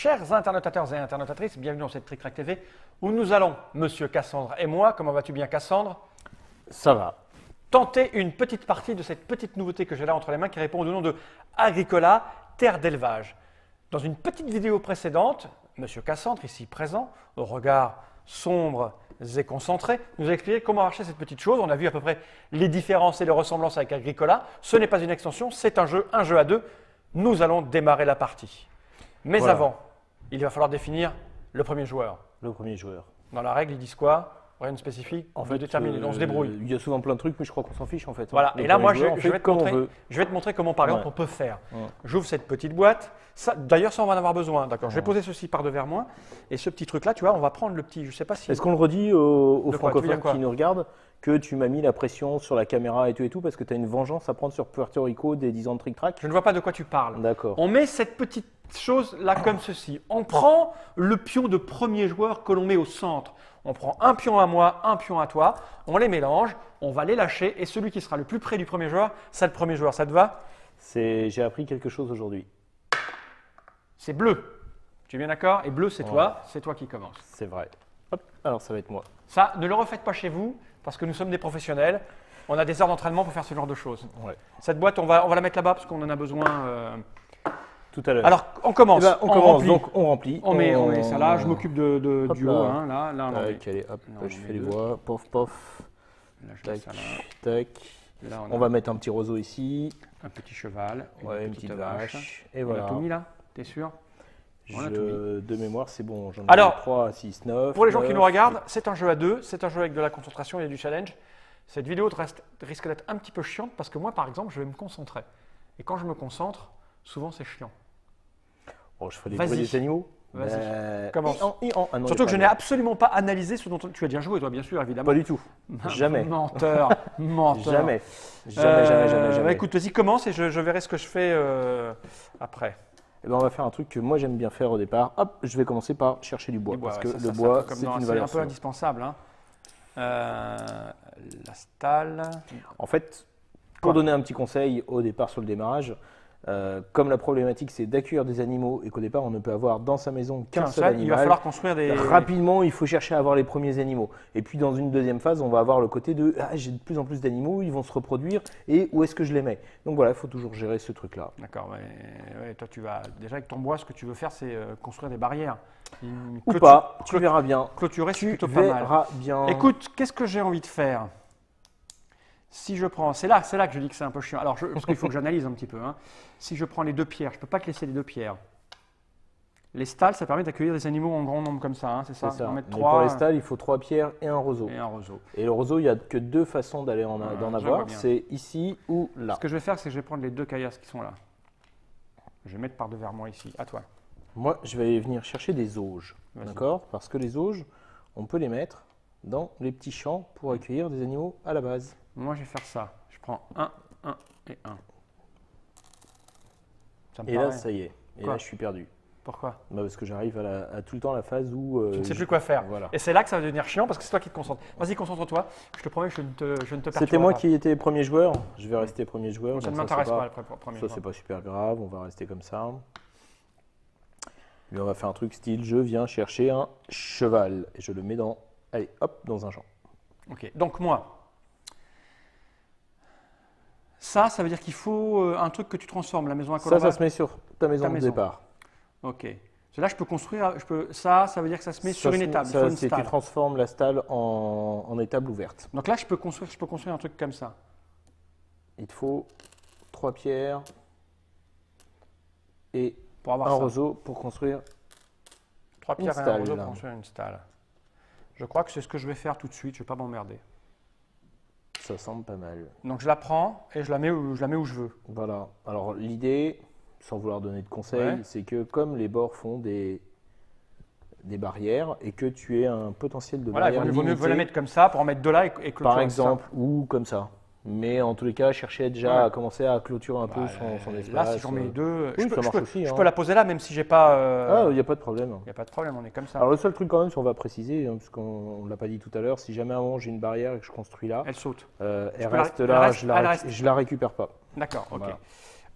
Chers internautateurs et internautatrices, bienvenue dans cette Trick Track TV où nous allons, Monsieur Cassandre et moi, comment vas-tu bien Cassandre? Ça va. Tenter une petite partie de cette petite nouveauté que j'ai là entre les mains qui répond au nom de Agricola, terre d'élevage. Dans une petite vidéo précédente, Monsieur Cassandre, ici présent, au regard sombre et concentré, nous a expliqué comment marchait cette petite chose. On a vu à peu près les différences et les ressemblances avec Agricola. Ce n'est pas une extension, c'est un jeu à deux. Nous allons démarrer la partie. Mais Voilà. avant, il va falloir définir le premier joueur. Le premier joueur. Dans la règle, ils disent quoi? Rien de spécifique, on veut déterminer, on se débrouille. Il y a souvent plein de trucs, mais je crois qu'on s'en fiche en fait. Voilà, Le et là, premier moi, joueur, on fait comme on veut. je vais te montrer comment, par exemple, Ouais. on peut faire. Ouais. J'ouvre cette petite boîte. D'ailleurs, ça, on va en avoir besoin. D'accord. Je vais poser ceci par devers moi. Et ce petit truc-là, tu vois, on va prendre le petit, je sais pas si… Est-ce qu'on le redit aux De quoi? Tu veux dire francophones quoi? qui nous regardent que tu m'as mis la pression sur la caméra et tout parce que tu as une vengeance à prendre sur Puerto Rico des 10 ans de Trick Track? Je ne vois pas de quoi tu parles. D'accord. On met cette petite chose-là comme ceci. On prend le pion de premier joueur que l'on met au centre. On prend un pion à moi, un pion à toi. On les mélange, on va les lâcher. Et celui qui sera le plus près du premier joueur, c'est le premier joueur. Ça te va? J'ai appris quelque chose aujourd'hui. C'est bleu. Tu es bien d'accord? Et bleu, c'est toi. C'est toi qui commence. C'est vrai. Hop, alors ça va être moi. Ça, ne le refaites pas chez vous parce que nous sommes des professionnels. On a des heures d'entraînement pour faire ce genre de choses. Ouais. Cette boîte, on va la mettre là-bas parce qu'on en a besoin. Tout à l'heure. Alors, on commence. Eh ben, on commence, remplit. donc on remplit. On met ça là. Je m'occupe Hop du là. haut. Hein, là, on en met. Allez, hop, Là, on je en fais met les deux. voix. Pof, pof. Là, je Tac, laisse ça là. tac. Là, On va mettre un petit roseau ici. un petit cheval. Ouais, une petite vache. Et On voilà. a tout mis là? T'es sûr? On a tout De mémoire, c'est bon. J'en ai Alors, 3, 6, 9. Pour les gens qui 9. nous regardent, c'est un jeu à deux, c'est un jeu avec de la concentration et du challenge. Cette vidéo risque d'être un petit peu chiante parce que moi, par exemple, je vais me concentrer. Et quand je me concentre, souvent c'est chiant. Oh, je ferai des Vas-y. bruits des animaux. Vas-y. Commence. Ah non, Surtout il que est je pas n'ai absolument pas analysé ce dont tu as déjà joué, toi, bien sûr, évidemment. Pas du tout. Jamais. Menteur, menteur. Jamais. Jamais. Écoute, vas-y, commence et je verrai ce que je fais après. Eh ben, on va faire un truc que moi j'aime bien faire au départ. Hop, je vais commencer par chercher du bois. Du bois, parce ouais, que ça, le ça, bois, comme c'est dans- une c'est valeur un peu sûre. indispensable. Hein. La stalle. En fait, Quoi? pour donner un petit conseil au départ sur le démarrage, comme la problématique c'est d'accueillir des animaux et qu'au départ on ne peut avoir dans sa maison qu'un seul Il va animal, falloir construire des… rapidement il faut chercher à avoir les premiers animaux. Et puis dans une deuxième phase, on va avoir le côté de j'ai de plus en plus d'animaux, ils vont se reproduire et où est-ce que je les mets? Donc voilà, il faut toujours gérer ce truc-là. D'accord, ouais, toi tu vas déjà avec ton bois, ce que tu veux faire, c'est construire des barrières. Ou pas, tu verras bien. Clôturer, c'est Tu plutôt pas mal. verras bien. Écoute, qu'est-ce que j'ai envie de faire? Si je prends, c'est là que je dis que c'est un peu chiant. Alors, parce qu'il faut que j'analyse un petit peu. Hein. Si je prends les deux pierres, je ne peux pas te laisser les deux pierres. Les stalles, ça permet d'accueillir des animaux en grand nombre comme ça, hein, c'est ça? C'est ça. En mettre Mais 3 pour les stalles, il faut 3 pierres et un roseau. et un roseau. Et le roseau, il n'y a que 2 façons d'en je avoir. vois bien. C'est ici ou là. Ce que je vais faire, c'est que je vais prendre les deux caillasses qui sont là. Je vais mettre par devers moi ici. À toi. Moi, je vais venir chercher des auges. Vas-y. D'accord? Parce que les auges, on peut les mettre dans les petits champs pour accueillir des animaux à la base. Moi, je vais faire ça. Je prends 1 et 1. Ça me Et là, paraît. ça y est. Et Quoi? là, je suis perdu. Pourquoi? Bah, parce que j'arrive à tout le temps à la phase où. Tu ne sais plus quoi faire. Voilà. Et c'est là que ça va devenir chiant parce que c'est toi qui te concentres. Vas-y, concentre-toi. Je te promets que je ne te perturberai C'était moi pas. qui étais premier joueur. Je vais rester premier joueur. Ça ne donc m'intéresse c'est pas, le premier Ça, joueur. c'est pas super grave. On va rester comme ça. Lui, on va faire un truc style je viens chercher un cheval. Et je le mets dans. Allez, hop, dans un champ. Ok, donc moi, ça veut dire qu'il faut un truc que tu transformes, la maison à Ça colombages. se met sur ta maison de maison. départ. Ok. Là, je peux construire, ça veut dire que ça se met sur une étable, sur une Tu stalle. transformes la stalle en étable ouverte. Donc là, je peux construire un truc comme ça. Il te faut 3 pierres et Pour avoir un ça. roseau pour construire. 3 une pierres et un stalle, roseau là. pour construire une stalle. Je crois que c'est ce que je vais faire tout de suite, je ne vais pas m'emmerder. Ça semble pas mal. Donc je la prends et je la mets où je veux. Voilà. Alors l'idée, sans vouloir donner de conseils, Ouais. c'est que comme les bords font des barrières et que tu aies un potentiel de Voilà, il barrière vaut mieux limité, la mettre comme ça pour en mettre deux là et clôturer par ça. exemple, ou comme ça. Mais en tous les cas, chercher déjà Ouais. à commencer à clôturer un peu Bah, son espace. Là, si j'en mets deux, oui, je peux, ça je marche peux- aussi, je hein. peux la poser là même si j'ai pas. Ah, il n'y a pas de problème. Il n'y a pas de problème, on est comme ça. Alors le seul truc quand même, si on va préciser, hein, parce qu'on ne l'a pas dit tout à l'heure, si jamais à un moment j'ai une barrière et que je construis là, Elle saute. elle peux la- reste elle là, reste- je elle reste. la récupère pas. D'accord, ok. Voilà.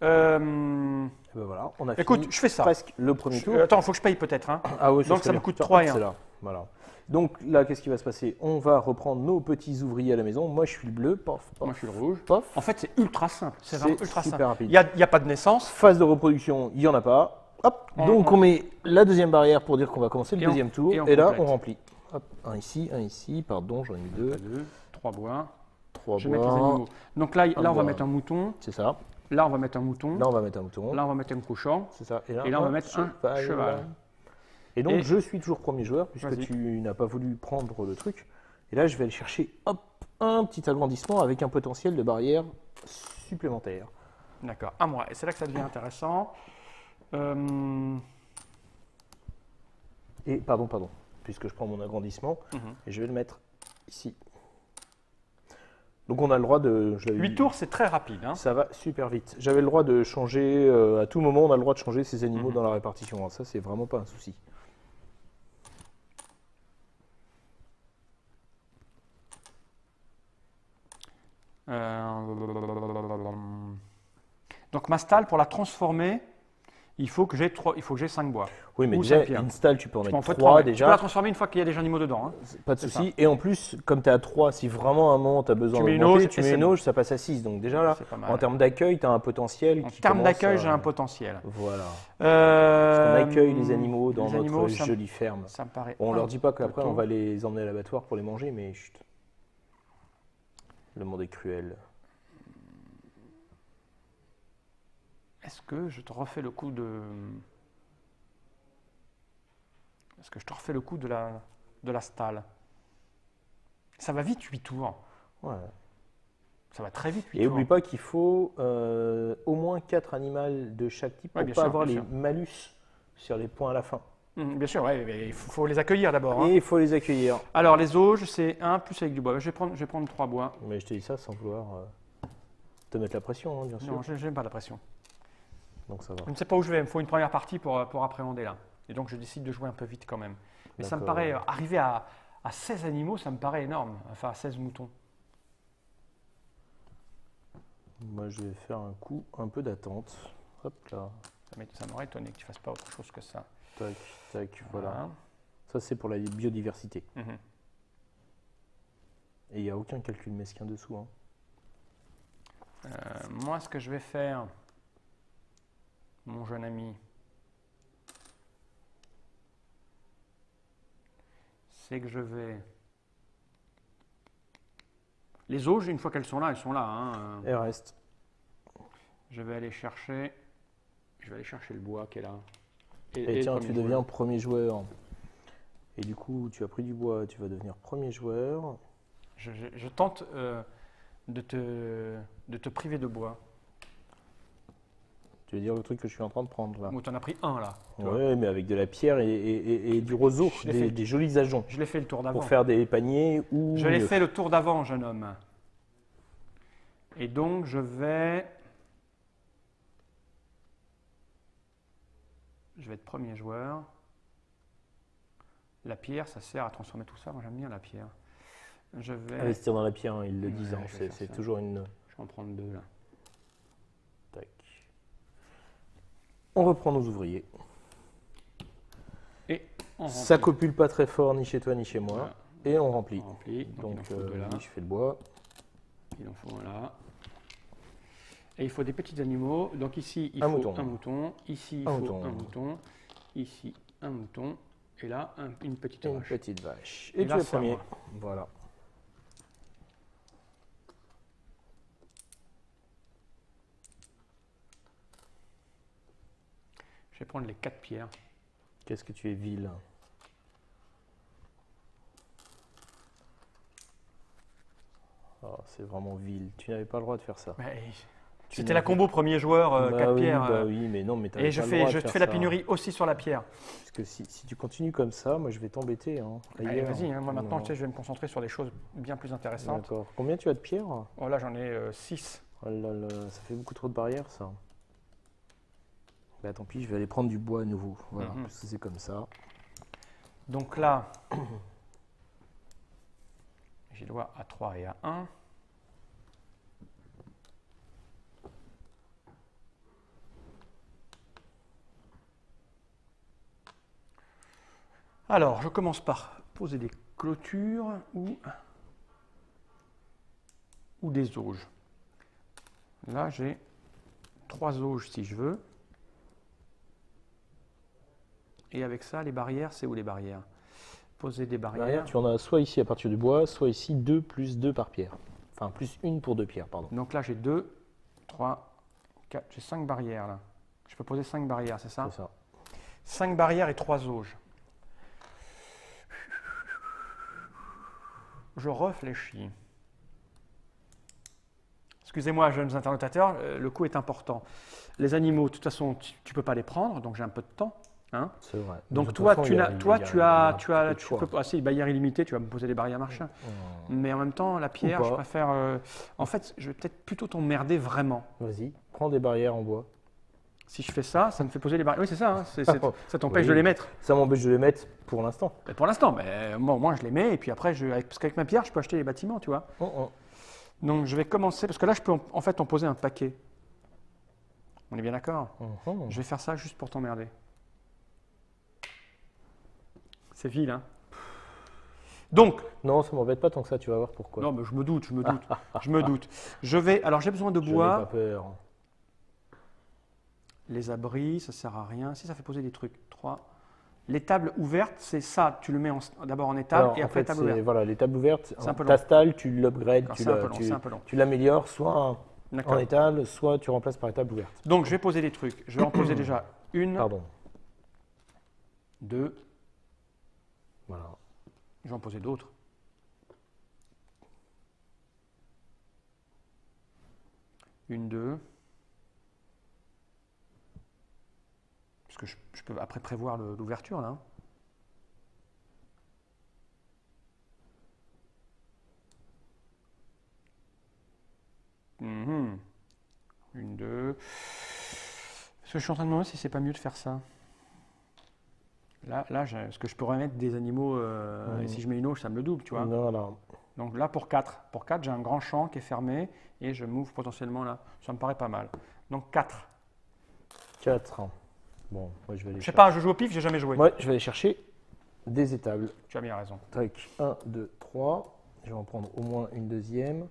Et ben voilà, on a Écoute, fini je fais ça. presque le premier tour. Attends, il faut que je paye peut-être. Hein. Ah oui, Donc ça me coûte 3 et 1. C'est là. Voilà. Donc là, qu'est-ce qui va se passer? On va reprendre nos petits ouvriers à la maison. Moi, je suis le bleu. Pof, pof, Moi, je suis le rouge. pof. En fait, c'est ultra simple. C'est vraiment ultra super simple. rapide. Il n'y a pas de naissance. Phase de reproduction, il n'y en a pas. Hop. Donc on met la deuxième barrière pour dire qu'on va commencer le Et on- deuxième tour. et on Et là, complète. on remplit. Hop. Un ici. Pardon, j'en ai mis deux. 2, 3 bois. 3 Je vais mettre les bois. animaux. Donc là, on va bois. mettre un mouton. C'est ça. Là, on va mettre un mouton. Là, on va mettre un mouton. Là, on va mettre un cochon. C'est ça. Et là, on va mettre un cheval. Et donc, Et- je suis toujours premier joueur, puisque Vas-y. tu n'as pas voulu prendre le truc. Et là, je vais aller chercher hop, un petit agrandissement avec un potentiel de barrière supplémentaire. D'accord, à moi. Et c'est là que ça devient intéressant. Et pardon, puisque je prends mon agrandissement, et je vais le mettre ici. Donc on a le droit de... 8 tours, c'est très rapide. Hein. Ça va super vite. J'avais le droit de changer, à tout moment on a le droit de changer ces animaux dans la répartition. Alors ça c'est vraiment pas un souci. Donc ma stalle, pour la transformer, il faut que j'ai 5 bois. Oui, mais Ou déjà, cinq pierres. une stalle, tu peux en Tu peux en mettre faire 3 Tu peux la déjà. transformer une fois qu'il y a des animaux dedans. Hein. Pas de c'est souci. Et en plus, comme tu es à 3, si vraiment à un moment tu as besoin Tu mets une d'augmenter, auge tu et mets c'est une bon. auge, ça passe à 6. Donc déjà là, C'est pas mal. en termes d'accueil, tu as un potentiel En qui termes commence d'accueil, à- j'ai un potentiel. Voilà. On accueille les animaux dans les notre animaux, ça me- jolie ferme. Ça me paraît. On un leur dit pas qu'après peu on tôt. va les emmener à l'abattoir pour les manger, mais chut. Le monde est cruel. Est-ce que je te refais le coup de. Est-ce que je te refais le coup de la stalle? Ça va vite, 8 tours. Ouais. Ça va très vite, 8 Et tours. oublie pas qu'il faut au moins 4 animaux de chaque type Ouais, pour bien pas sûr, avoir bien les sûr. malus sur les points à la fin. Bien sûr, ouais, mais il faut les accueillir d'abord. Hein. Et il faut les accueillir. Alors, les auges, c'est 1 plus avec du bois. Je vais prendre 3 bois. Mais je te dis ça sans vouloir te mettre la pression, hein, bien sûr. Non, je n'aime pas la pression. Donc ça va. Je ne sais pas où je vais. Il me faut une première partie pour appréhender là. Et donc, je décide de jouer un peu vite quand même. Mais ça me D'accord. paraît, arriver à 16 animaux, ça me paraît énorme. Enfin, à 16 moutons. Moi, je vais faire un coup un peu d'attente. Hop là. Ça m'aurait étonné que tu fasses pas autre chose que ça. Tac, tac, voilà. Ça, c'est pour la biodiversité. Mhm. Et il n'y a aucun calcul mesquin dessous. Hein. Moi, ce que je vais faire, mon jeune ami, c'est que je vais... Les auges, une fois qu'elles sont là, elles sont là. Hein. Et reste. Je vais aller chercher le bois qui est là. Et tiens, le tu premier deviens joueur. premier joueur. Et du coup, tu as pris du bois, tu vas devenir premier joueur. Je tente de te priver de bois. Tu veux dire le truc que je suis en train de prendre là? Ou tu en as pris un là. tu vois. Ouais, mais avec de la pierre et du roseau, Je l'ai fait. des jolis ajoncs Je l'ai fait le tour d'avant. pour faire des paniers ou. Je l'ai fait le tour d'avant, jeune homme. Et donc, je vais être premier joueur. La pierre, ça sert à transformer tout ça. Moi, j'aime bien la pierre. Je vais... Investir dans la pierre, hein, ils le disent. Ouais, Hein, je vais faire c'est ça. toujours une. Je vais en prendre 2 là. Tac. On reprend nos ouvriers. Et on Ça remplit. copule pas très fort ni chez toi ni chez moi. Voilà. Et on remplit. On remplit. Donc, il en Donc, faut 2 là. oui, je fais le bois. Il en faut un là. Et il faut des petits animaux. Donc ici, il Un faut mouton. un mouton. Ici, il Un faut mouton. un mouton. Ici, un mouton. Et là, une petite Une vache. petite vache. Et Et, là, tu es c'est à premier. moi. Voilà. Je vais prendre les 4 pierres. Qu'est-ce que tu es vil. Oh, c'est vraiment vil. Tu n'avais pas le droit de faire ça. Mais Tu C'était n'avais- la combo premier joueur, 4 oui, pierres. bah oui, mais non, mais t'avais Et pas je le fais, droit je de te faire fais la ça. pénurie aussi sur la pierre. Parce que si tu continues comme ça, moi je vais t'embêter. Hein, Allez, ailleurs. vas-y, hein, moi maintenant Non. tu sais, je vais me concentrer sur des choses bien plus intéressantes. D'accord. Combien tu as de pierres? Oh là j'en ai 6. Oh là là, ça fait beaucoup trop de barrières ça. Bah tant pis, je vais aller prendre du bois à nouveau. Voilà, Mhm. parce que c'est comme ça. Donc là, j'ai le droit à 3 et à 1. Alors, je commence par poser des clôtures ou des auges. Là, j'ai 3 auges si je veux. Et avec ça, les barrières, c'est où les barrières? Poser des barrières. Tu en as soit ici à partir du bois, soit ici 2 plus 2 par pierre. Enfin, plus 1 pour 2 pierres, pardon. Donc là, j'ai 2, 3, 4, j'ai 5 barrières là. Je peux poser 5 barrières, c'est ça? C'est ça. 5 barrières et 3 auges. Je réfléchis. Excusez-moi, jeunes internautateurs, le coup est important. Les animaux, de toute façon, tu ne peux pas les prendre, donc j'ai un peu de temps. Hein. C'est vrai. Donc toi, tu peux pas. Si, barrière illimitée, tu vas me poser des barrières machin. Mais en même temps, la pierre, je préfère. En fait, je vais peut-être plutôt t'emmerder vraiment. Vas-y, prends des barrières en bois. Si je fais ça, ça me fait poser les barrières. Oui, c'est ça. Hein, ça t'empêche de les mettre. Ça m'empêche de les mettre pour l'instant. Pour l'instant, mais moi, je les mets et puis après, parce qu'avec ma pierre, je peux acheter les bâtiments, tu vois. Donc je vais commencer parce que là, je peux en fait en poser un paquet. On est bien d'accord? Je vais faire ça juste pour t'emmerder. C'est vil, hein. Donc. Non, ça m'embête pas tant que ça, tu vas voir pourquoi. Non, mais je me doute. Je me doute. Je vais. Alors, j'ai besoin de bois. J'avais pas peur. Les abris, ça sert à rien. Si, ça fait poser des trucs. 3. Les tables ouvertes, c'est ça. Tu le mets d'abord en étable et après les tables ouvertes. Voilà, les tables ouvertes, tu t'installes, tu l'upgrades, tu l'améliores, soit en étable, soit tu remplaces par les tables ouvertes. Donc, je vais poser des trucs. Je vais en poser déjà une. Pardon. 2. Voilà. Je vais en poser d'autres. Une, 2. Parce que je peux après prévoir l'ouverture là. Une, 2. Parce que je suis en train de me demander si c'est pas mieux de faire ça. Là, est-ce que je pourrais mettre des animaux et si je mets une auge, ça me le double, tu vois? Non. Donc là, pour 4. Pour 4, j'ai un grand champ qui est fermé et je m'ouvre potentiellement là. Ça me paraît pas mal. Donc 4. 4. Bon, moi je vais aller. Je sais pas, je joue au pif, j'ai jamais joué. Ouais, je vais aller chercher des étables. Tu as bien raison. Tac, 1, 2, 3. Je vais en prendre au moins une deuxième.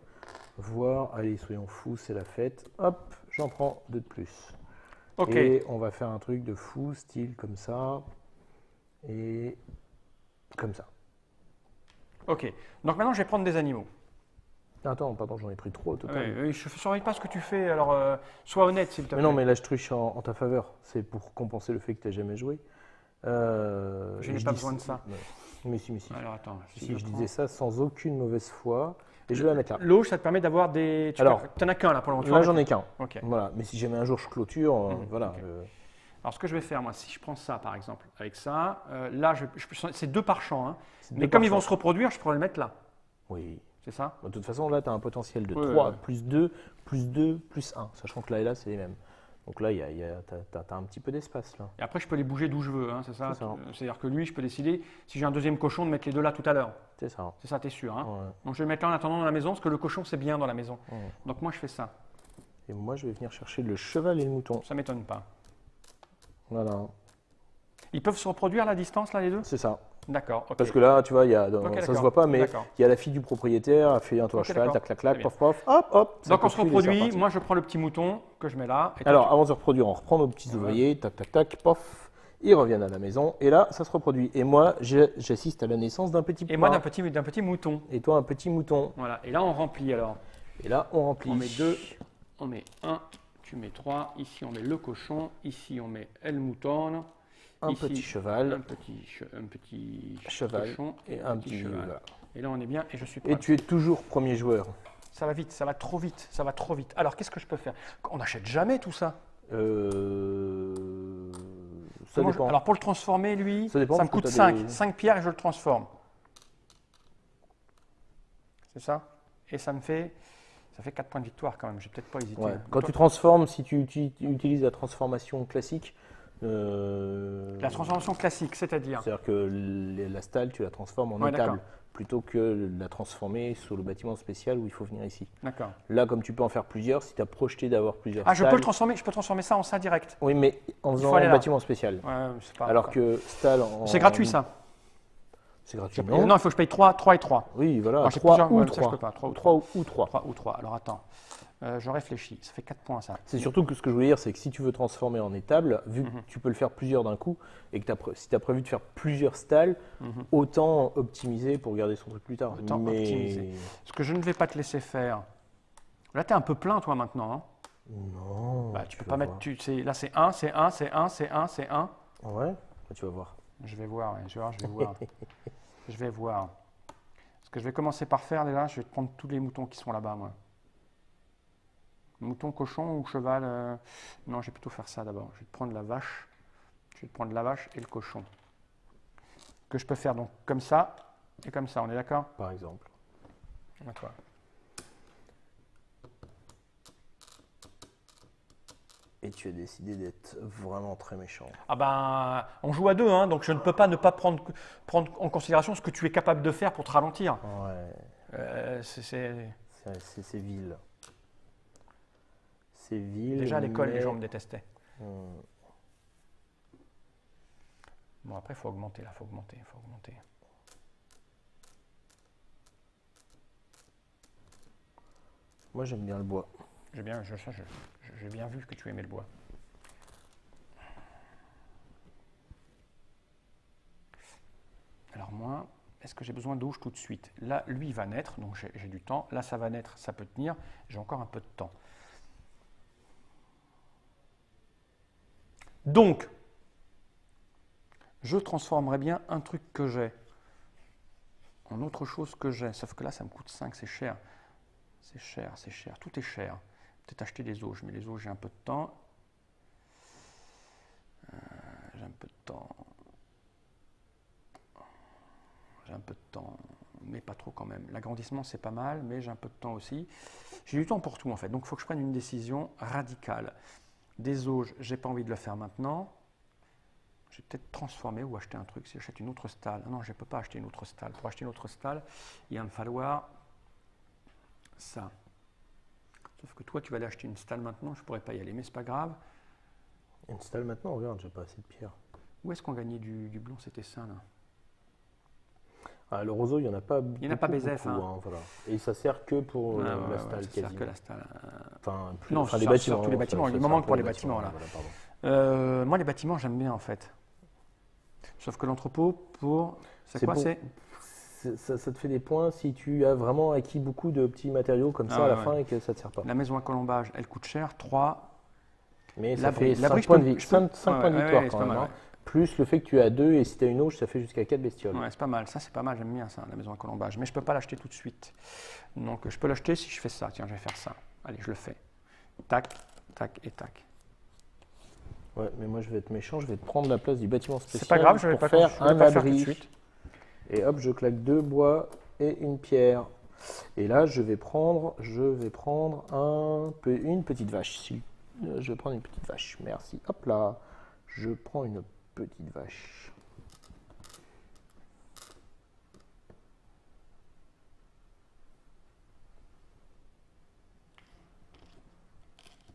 Voire, allez, soyons fous, c'est la fête. Hop, j'en prends 2 de plus. Ok. Et on va faire un truc de fou, style comme ça. Et comme ça. Ok. Donc maintenant, je vais prendre des animaux. Attends, pardon, j'en ai pris 3 au total. Je ne surveille pas ce que tu fais, alors sois honnête s'il te plaît. Mais non, mais là je triche en ta faveur. C'est pour compenser le fait que tu n'as jamais joué. Je n'ai pas besoin de ça. Mais si. Alors attends. Si je disais ça sans aucune mauvaise foi. Et je vais la mettre là. L'auge, ça te permet d'avoir des. Tu n'en as qu'un là pour le moment. Là, j'en ai qu'un. Ok. Voilà. Mais si jamais un jour je clôture, voilà. Okay. Alors, ce que je vais faire, moi, si je prends ça, par exemple, avec ça, là, c'est 2 par champ. Hein, mais comme ils vont se reproduire, je pourrais le mettre là. Oui. C'est ça? De toute façon, là, tu as un potentiel de 3, plus 2, plus 2, plus 1. Sachant que là et là, c'est les mêmes. Donc là, tu as un petit peu d'espace là. Et après, je peux les bouger d'où je veux, hein, c'est ça? C'est-à-dire que lui, je peux décider, si j'ai un deuxième cochon, de mettre les 2 là tout à l'heure. C'est ça. C'est ça, t'es sûr. Hein? Ouais. Donc je vais mettre là en attendant dans la maison, parce que le cochon, c'est bien dans la maison. Ouais. Donc moi, je fais ça. Et moi, je vais venir chercher le cheval et le mouton. Ça ne m'étonne pas. Voilà. Ils peuvent se reproduire à la distance, là, les deux? C'est ça. D'accord. Okay. Parce que là, tu vois, ça se voit pas, mais il y a la fille du propriétaire, elle fait un tour à cheval, tac, clac, clac, pof, pof, hop, hop. Donc on se reproduit, moi je prends le petit mouton que je mets là. Et alors, avant de se reproduire, on reprend nos petits ouvriers, tac, tac, tac, pof, ils reviennent à la maison, et là, ça se reproduit. Et moi, j'assiste à la naissance d'un petit pois. Et moi d'un petit mouton. Et toi, un petit mouton. Voilà, et là on remplit alors. Et là, on remplit. On met 2, on met 1, tu mets 3, ici on met le cochon, ici on met le mouton. Un ici, petit cheval, un petit cheval cochon et un petit cheval. Voilà. Et là on est bien et je suis prêt. Et tu es toujours premier joueur. Ça va vite, ça va trop vite, ça va trop vite. Alors qu'est-ce que je peux faire? On n'achète jamais tout ça. Ça dépend. Alors pour le transformer, lui, ça me coûte 5 pierres et je le transforme. C'est ça? Et ça fait 4 points de victoire quand même, j'ai peut-être pas hésité. Ouais. Quand tu transformes, si tu utilises la transformation classique, la transformation classique, c'est-à-dire? C'est-à-dire que la stalle, tu la transformes en étable, plutôt que la transformer sur le bâtiment spécial où il faut venir ici. D'accord. Là, comme tu peux en faire plusieurs, si tu as projeté d'avoir plusieurs stalles… je peux transformer ça en ça direct. Oui, mais en faisant un bâtiment spécial. Ouais, c'est pas… Alors que stalle en… C'est gratuit ça. C'est gratuit. Non, il faut que je paye 3 et 3. Oui, voilà, Alors, j'ai 3 plusieurs- ou ouais, ça, je 3. peux pas, 3 ou 3 ou 3. 3 ou 3. Alors attends, je réfléchis. Ça fait 4 points ça. C'est surtout que ce que je voulais dire, c'est que si tu veux transformer en étable, vu que tu peux le faire plusieurs d'un coup, et que si tu as prévu de faire plusieurs stalles, autant optimiser pour garder son truc plus tard. Autant optimiser. Ce que je ne vais pas te laisser faire. Là, tu es un peu plein toi maintenant. Hein. Non. Bah, tu peux pas mettre. Là, c'est 1, c'est 1, c'est 1, c'est 1, c'est 1. Ouais, tu vas voir. Je vais voir, ouais, je vais voir. Je vais voir. Ce que je vais commencer par faire déjà, je vais te prendre tous les moutons qui sont là-bas, moi. Mouton, cochon ou cheval Non, je vais plutôt faire ça d'abord. Je vais te prendre la vache. Je vais te prendre la vache et le cochon. Que je peux faire donc comme ça et comme ça, on est d'accord? Par exemple. D'accord. Et tu as décidé d'être vraiment très méchant. Ah ben, on joue à deux, hein, donc je ne peux pas ne pas prendre en considération ce que tu es capable de faire pour te ralentir. Ouais. C'est vil. C'est vil. Déjà à l'école, les gens me détestaient. Hmm. Bon, après, il faut augmenter, là, il faut augmenter. Moi, j'aime bien le bois. J'ai bien vu que tu aimais le bois. Alors moi, est-ce que j'ai besoin d'auge tout de suite? Là, lui, il va naître, donc j'ai du temps. Là, ça va naître, ça peut tenir. J'ai encore un peu de temps. Donc, je transformerai bien un truc que j'ai en autre chose que j'ai. Sauf que là, ça me coûte 5, c'est cher. C'est cher. Tout est cher. Peut-être acheter des auges, mais les auges, j'ai un peu de temps. J'ai un peu de temps, mais pas trop quand même. L'agrandissement, c'est pas mal, mais j'ai un peu de temps aussi. J'ai du temps pour tout, en fait. Donc, il faut que je prenne une décision radicale. Des auges, j'ai pas envie de le faire maintenant. Je vais peut-être transformer ou acheter un truc. Si j'achète une autre stalle. Non, je ne peux pas acheter une autre stalle. Pour acheter une autre stalle, il va me falloir ça. Sauf que toi, tu vas aller acheter une stalle maintenant. Je ne pourrais pas y aller, mais c'est pas grave. Une stalle maintenant, regarde, j'ai pas assez de pierre. Où est-ce qu'on gagnait du blond? C'était ça, là. Ah, le roseau, il n'y en a pas beaucoup. Il n'y en a pas BZF. Beaucoup, hein, voilà. Et ça sert que pour la stalle ça quasiment. sert que la stalle. Enfin, les bâtiments. Tous les bâtiments. Il me manque pour les bâtiments, là. Voilà, moi, les bâtiments, j'aime bien, en fait. Sauf que l'entrepôt, c'est quoi? Ça te fait des points si tu as vraiment acquis beaucoup de petits matériaux comme ça à la fin et que ça ne te sert pas. La maison à colombage, elle coûte cher. 3. Mais ça fait 5 points de vie. 5 points de victoire quand même. Plus le fait que tu as 2 et si tu as une auge, ça fait jusqu'à 4 bestioles. Ouais, c'est pas mal. Ça, c'est pas mal. J'aime bien ça, la maison à colombage. Mais je ne peux pas l'acheter tout de suite. Donc, je peux l'acheter si je fais ça. Tiens, je vais faire ça. Allez, je le fais. Tac, tac et tac. Ouais, mais moi, je vais être méchant. Je vais te prendre la place du bâtiment spécial. C'est pas grave, je vais pas faire un faire tout de abri. suite. Et hop, je claque 2 bois et une pierre. Et là, je vais prendre une petite vache. Je vais prendre une petite vache. Merci. Hop là. Je prends une petite vache.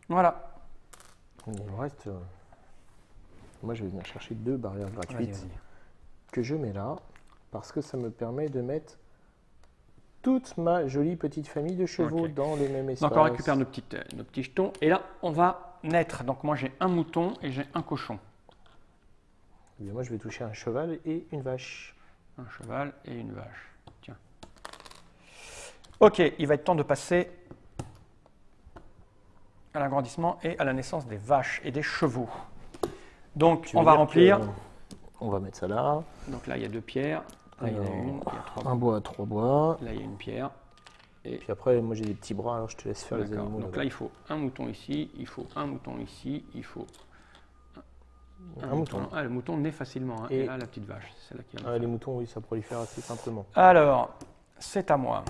Voilà. Il me reste. Moi, je vais venir chercher 2 barrières gratuites Vas-y. que je mets là parce que ça me permet de mettre toute ma jolie petite famille de chevaux dans le même espace. Donc, on récupère nos petits jetons. Et là, on va naître. Donc, moi, j'ai un mouton et j'ai un cochon. Et bien, moi, je vais toucher un cheval et une vache. Un cheval et une vache. Tiens. Ok, il va être temps de passer à l'agrandissement et à la naissance des vaches et des chevaux. Donc, on va remplir. On va mettre ça là. Donc là, il y a 2 pierres. Là, il y en a une. Il y a 3 un bois, 3 bois. Là, il y a une pierre. Et puis après, moi, j'ai des petits bras, alors je te laisse faire les animaux. Donc là, il faut un mouton ici, il faut un mouton ici, il faut un mouton. Ah, le mouton naît facilement. Hein. Et là, la petite vache, c'est là qui va. Les moutons, oui, ça prolifère assez simplement. Alors, c'est à moi.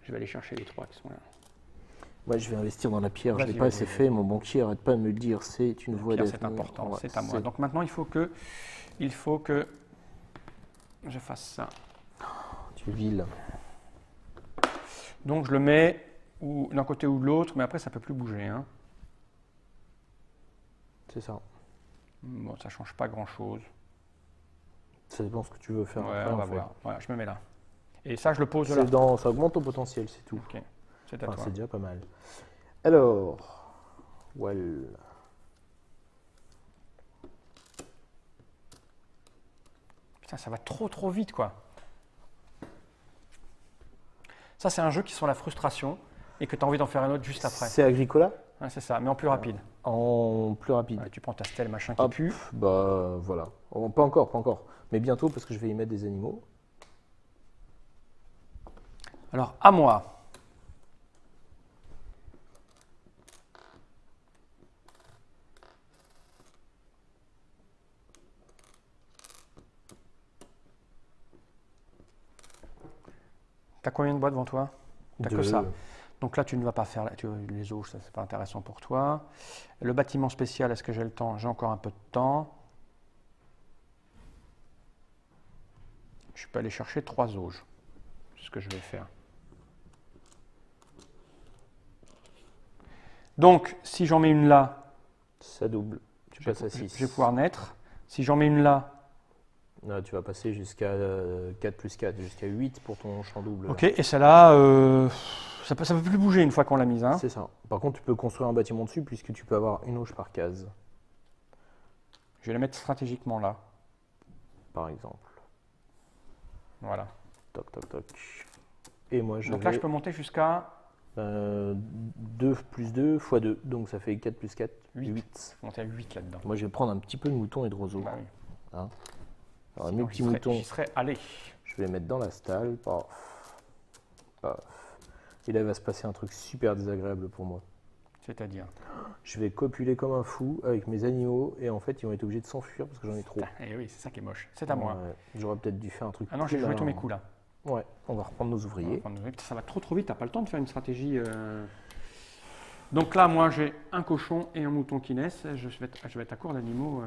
Je vais aller chercher les 3 qui sont là. Moi, je vais investir dans la pierre. Je ne l'ai pas assez fait. Mon banquier n'arrête pas de me le dire. C'est une voie d'avenir. C'est important. C'est à moi. Donc maintenant, il faut que je fasse ça. Tu es vil. Donc je le mets d'un côté ou de l'autre, mais après ça ne peut plus bouger. Hein. C'est ça. Bon, ça change pas grand-chose. Ça dépend ce que tu veux faire. Ouais, après, on va en fait. voir. Voilà, je me mets là. Et ça, je le pose là. Ça augmente ton potentiel, c'est tout. Ok, c'est à Enfin, toi. c'est déjà pas mal. Alors, well. Putain, ça va trop vite, quoi. Ça, c'est un jeu qui sent la frustration et que tu as envie d'en faire un autre juste après. C'est Agricola Ouais, c'est ça, mais en plus rapide. en plus rapide. Ouais, tu prends ta stèle, machin qui Hop, pue. bah voilà. Oh, pas encore, pas encore. Mais bientôt parce que je vais y mettre des animaux. Alors, à moi. T'as combien de bois devant toi? T'as que Deux. ça. Donc là, tu ne vas pas faire les auges, ça c'est pas intéressant pour toi. Le bâtiment spécial, est-ce que j'ai le temps? J'ai encore un peu de temps. Je peux aller chercher 3 auges. C'est ce que je vais faire. Donc, si j'en mets une là, Ça double. Tu passes à 6. je vais pouvoir naître. Si j'en mets une là, Là, tu vas passer jusqu'à 4 plus 4, jusqu'à 8 pour ton champ double. là. ok, et celle-là, ça ne peut plus bouger une fois qu'on l'a mise. Hein. C'est ça. Par contre, tu peux construire un bâtiment dessus puisque tu peux avoir une auge par case, Je vais la mettre stratégiquement là. par exemple. Voilà. Toc, toc, toc. Et moi, je Donc vais là, je peux monter jusqu'à 2 plus 2 fois 2. Donc, ça fait 4 plus 4, 8. 8. monter à 8 là-dedans. Moi, je vais prendre un petit peu de moutons et de roseaux. Bah oui. Hein. Alors, Sinon, mes petits moutons, J'y serais allé. je vais les mettre dans la stalle. Paf. Paf. Et là, il va se passer un truc super désagréable pour moi. C'est-à-dire. Je vais copuler comme un fou avec mes animaux et en fait, ils vont être obligés de s'enfuir parce que j'en ai trop. Eh oui, c'est ça qui est moche. C'est à moi. Ouais, j'aurais peut-être dû faire un truc. Ah non, plus j'ai joué tous mes malin. coups là. Ouais, on va reprendre nos ouvriers. Putain, ça va trop vite, t'as pas le temps de faire une stratégie. Donc là, moi, j'ai un cochon et un mouton qui naissent. Je vais être à court d'animaux.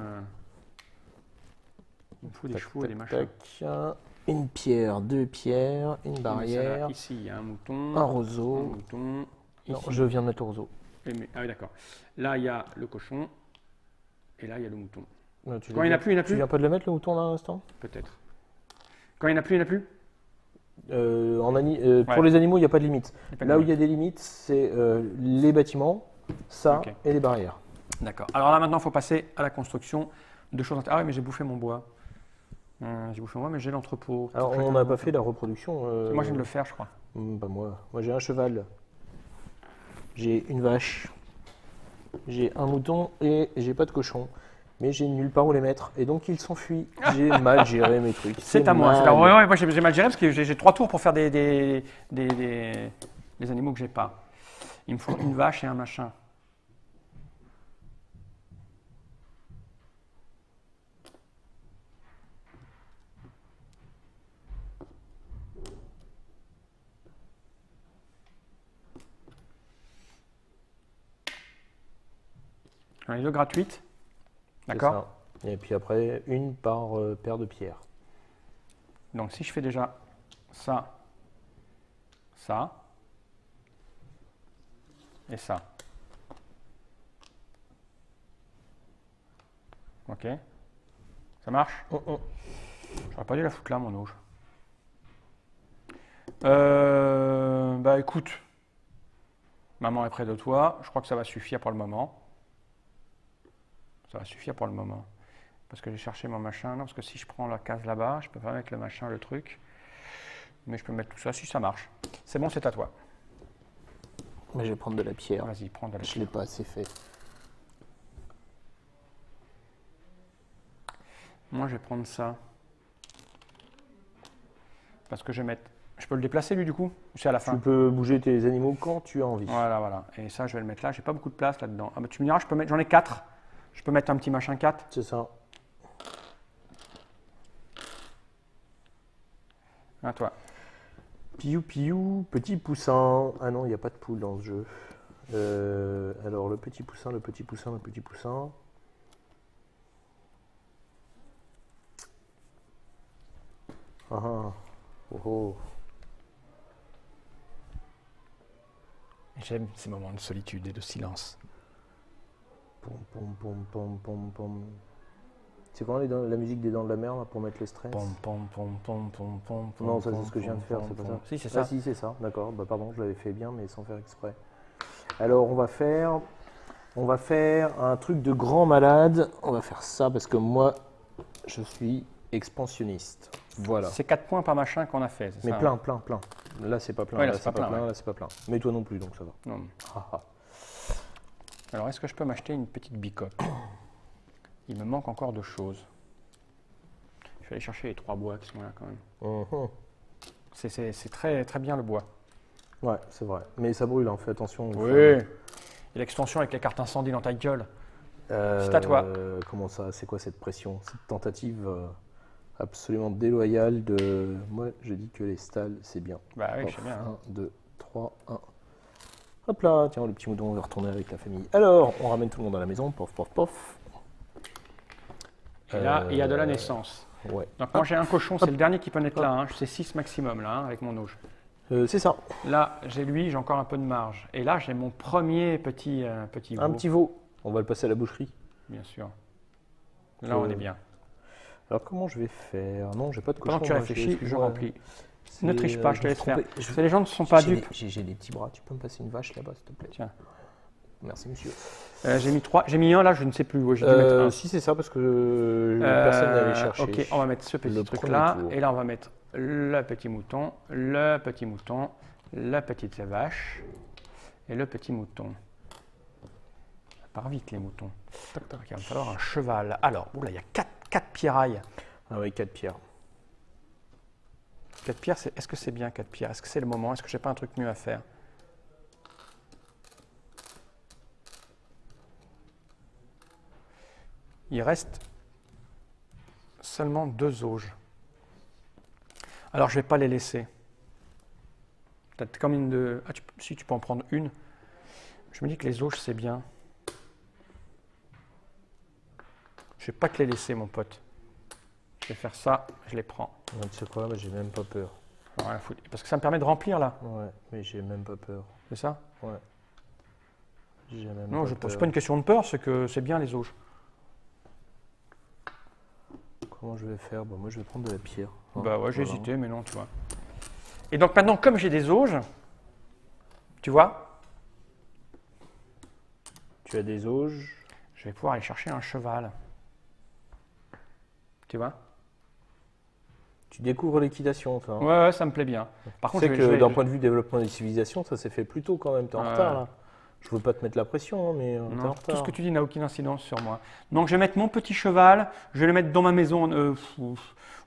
Il me faut des Tac, chevaux et des tac, machins. tac. Une pierre, deux pierres, une Mais barrière, celle-là, ici, il y a un mouton. un Un roseau. mouton. Non, Ici. je viens de mettre le roseau. Ah oui, d'accord. Là, il y a le cochon. Et là, il y a le mouton. Non, Quand il n'y en a plus, il n'y en a Tu plus. viens pas de le mettre le mouton là à l'instant Peut-être. Quand il n'y en a plus, il n'y en a plus. Pour Ouais. les animaux, il n'y a pas de limite. Il y a pas de Là où il limite. y a des limites, c'est les bâtiments, ça Ok. et les barrières. D'accord. Alors là, maintenant, il faut passer à la construction de choses. Ah oui, mais j'ai bouffé mon bois. J'ai bouffé mon bois, mais j'ai l'entrepôt. Alors, Chacun on n'a un pas peu. fait la reproduction. Moi, je viens de le faire, je crois. Pas moi. Moi, j'ai un cheval. J'ai une vache. J'ai un mouton et j'ai pas de cochon. Mais j'ai nulle part où les mettre. Et donc, ils s'enfuient. J'ai mal géré mes trucs. C'est à moi. mal. Ouais, moi, j'ai mal géré parce que j'ai 3 tours pour faire des animaux que j'ai pas. Il me faut une vache et un machin. J'en ai 2 gratuites. C'est D'accord. ça. Et puis après, une par paire de pierres. Donc si je fais déjà ça, ça et ça. Ok. Ça marche? J'aurais pas dû la foutre là, mon auge. Bah écoute, maman est près de toi. Je crois que ça va suffire pour le moment. Ça va suffire pour le moment. Parce que j'ai cherché mon machin. Non, parce que si je prends la case là-bas, je peux pas mettre le machin, le truc. Mais je peux mettre tout ça si ça marche. C'est bon, c'est à toi. Mais je vais prendre de la pierre. Vas-y, prends de la Je l'ai pas assez fait. Moi, je vais prendre ça. Parce que je vais mettre. Je peux le déplacer lui du coup? Ou c'est à la fin? Tu peux bouger tes animaux quand tu as envie. Voilà, voilà. Et ça, je vais le mettre là. J'ai pas beaucoup de place là-dedans. Ah, bah, tu me diras, je peux mettre. J'en ai 4. Je peux mettre un petit machin 4. C'est ça. À toi. Piou piou, petit poussin. Ah non, il n'y a pas de poule dans ce jeu. Alors le petit poussin, le petit poussin, le petit poussin. Ah ah. Oh oh. J'aime ces moments de solitude et de silence. Pom, pom, pom, pom, pom, pom. C'est quand la musique des Dents de la Mer là, pour mettre le stress? Pom, pom, pom, pom, pom, pom, pom, Non, ça c'est pom, ce que je viens de pom, faire, pom, c'est pas pom. ça. Si, c'est Ah ça. si, c'est ça, d'accord. Bah pardon, je l'avais fait bien, mais sans faire exprès. Alors on va faire un truc de grand malade. On va faire ça parce que moi, je suis expansionniste. Voilà. C'est 4 points par machin qu'on a fait, c'est Mais ça, plein, hein? plein, plein. Là c'est pas plein, Ouais, là, là c'est c'est pas pas plein, plein, ouais. là c'est pas plein. Mais toi non plus, donc ça va. Non. Ah, ah. Alors, est-ce que je peux m'acheter une petite bicoque? Il me manque encore 2 choses. Je vais aller chercher les 3 bois qui sont là quand même. Mhm. C'est très, très bien le bois. Ouais, c'est vrai. Mais ça brûle, hein, fais attention. Oui. Et l'extension avec les cartes incendie dans ta gueule. C'est à toi. Comment ça? C'est quoi cette pression? Cette tentative absolument déloyale de. Moi, je dis que les stalles, c'est bien. Bah oui, je sais bien, hein. 1, 2, 3, 1. Hop là, tiens, le petit mouton va retourner avec la famille. Alors, on ramène tout le monde à la maison. Pof, pof, pof. Et là, il y a de la naissance. Ouais. Donc moi j'ai un cochon, c'est le dernier qui peut naître là. Hein. C'est 6 maximum là, hein, avec mon auge. C'est ça. Là, j'ai lui, j'ai encore un peu de marge. Et là, j'ai mon premier petit veau. Un petit veau. On va le passer à la boucherie. Bien sûr. Là, on est bien. Alors, comment je vais faire? Non, j'ai pas de cochon. Pendant que tu moi, réfléchis, je ouais. remplis. Ne triche pas, je te me laisse faire. trompais. Parce que les gens ne sont pas dupes. J'ai des petits bras. Tu peux me passer une vache là-bas, s'il te plaît? Tiens. Merci, monsieur. J'ai mis 3. J'ai mis un là, je ne sais plus. Ouais, j'ai dû mettre un. Si, c'est ça, parce que personne n'allait chercher. Ok, on va mettre ce petit Le truc premier là. tour. Et là, on va mettre le petit mouton, la petite vache et le petit mouton. Ça part vite les moutons. Tac, tac. Il va me falloir un cheval. Alors, oula, il y a 4 pierrailles. Ah oui, 4 pierres. 4 pierres, est-ce que c'est bien 4 pierres? Est-ce que c'est le moment? Est-ce que j'ai pas un truc mieux à faire? Il reste seulement 2 auges. Alors, je ne vais pas les laisser. Peut-être comme une de... Ah, si tu peux en prendre une. Je me dis que les auges, c'est bien. Je ne vais pas te les laisser, mon pote. Je vais faire ça, je les prends. Non, tu sais quoi, moi j'ai même pas peur. Alors, rien à foutre. Parce que ça me permet de remplir, là. Ouais, mais j'ai même pas peur. C'est ça? Ouais. J'ai même Non, pas je peur. pose pas une question de peur, c'est que c'est bien les auges. Comment je vais faire? Bon, moi je vais prendre de la pierre. Hein, Bah ouais, j'ai voilà. hésité, mais non, tu vois. Et donc maintenant, comme j'ai des auges, tu vois, Tu as des auges. je vais pouvoir aller chercher un cheval. Tu vois? Tu découvres l'équitation, toi. hein. Ouais, ouais, ça me plaît bien. Par Tu contre, sais que d'un point de vue développement des civilisations, ça s'est fait plus tôt quand même. T'es en Ouais. retard là. Je veux pas te mettre la pression, hein, mais t'es en non, retard. tout ce que tu dis n'a aucune incidence sur moi. Donc je vais mettre mon petit cheval, je vais le mettre dans ma maison,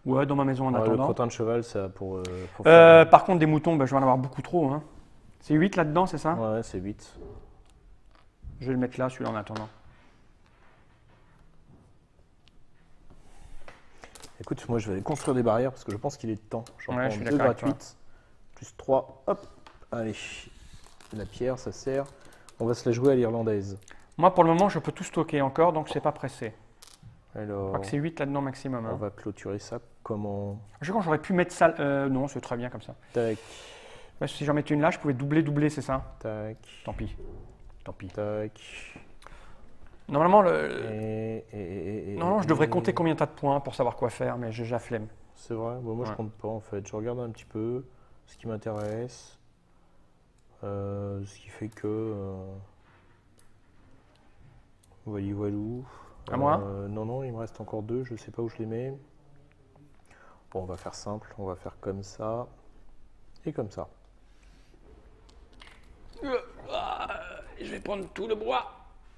ouais, dans ma maison en Ouais, le attendant. crottin de cheval, ça pour faire- Par contre, des moutons, ben, je vais en avoir beaucoup trop. Hein. C'est 8 là-dedans, c'est ça? Ouais, c'est 8. Je vais le mettre là, celui-là en attendant. Écoute, moi je vais aller construire des barrières parce que je pense qu'il est temps. J'en Ouais, je prends suis 2 d'accord avec toi. gratuites. Plus 3. Hop. Allez. La pierre, ça sert. On va se la jouer à l'irlandaise. Moi, pour le moment, je peux tout stocker encore, donc je ne suis pas pressé. Je Alors, crois que c'est 8 là-dedans maximum. on Hein. va clôturer ça comment? Je crois que j'aurais pu mettre ça. Non, c'est très bien comme ça. Tac, Ouais, si j'en mettais une là, je pouvais doubler, c'est ça? tac, Tant pis. Tant pis. tac. Normalement, non, je devrais compter combien tu as de points pour savoir quoi faire, mais j'ai déjà flemme. C'est vrai? Bon, moi je Ouais. compte pas en fait. Je regarde un petit peu ce qui m'intéresse. Ce qui fait que. Voilou. À moi? Non, non, il me reste encore 2. Je sais pas où je les mets. Bon, on va faire simple. On va faire comme ça. Et comme ça. Je vais prendre tout le bois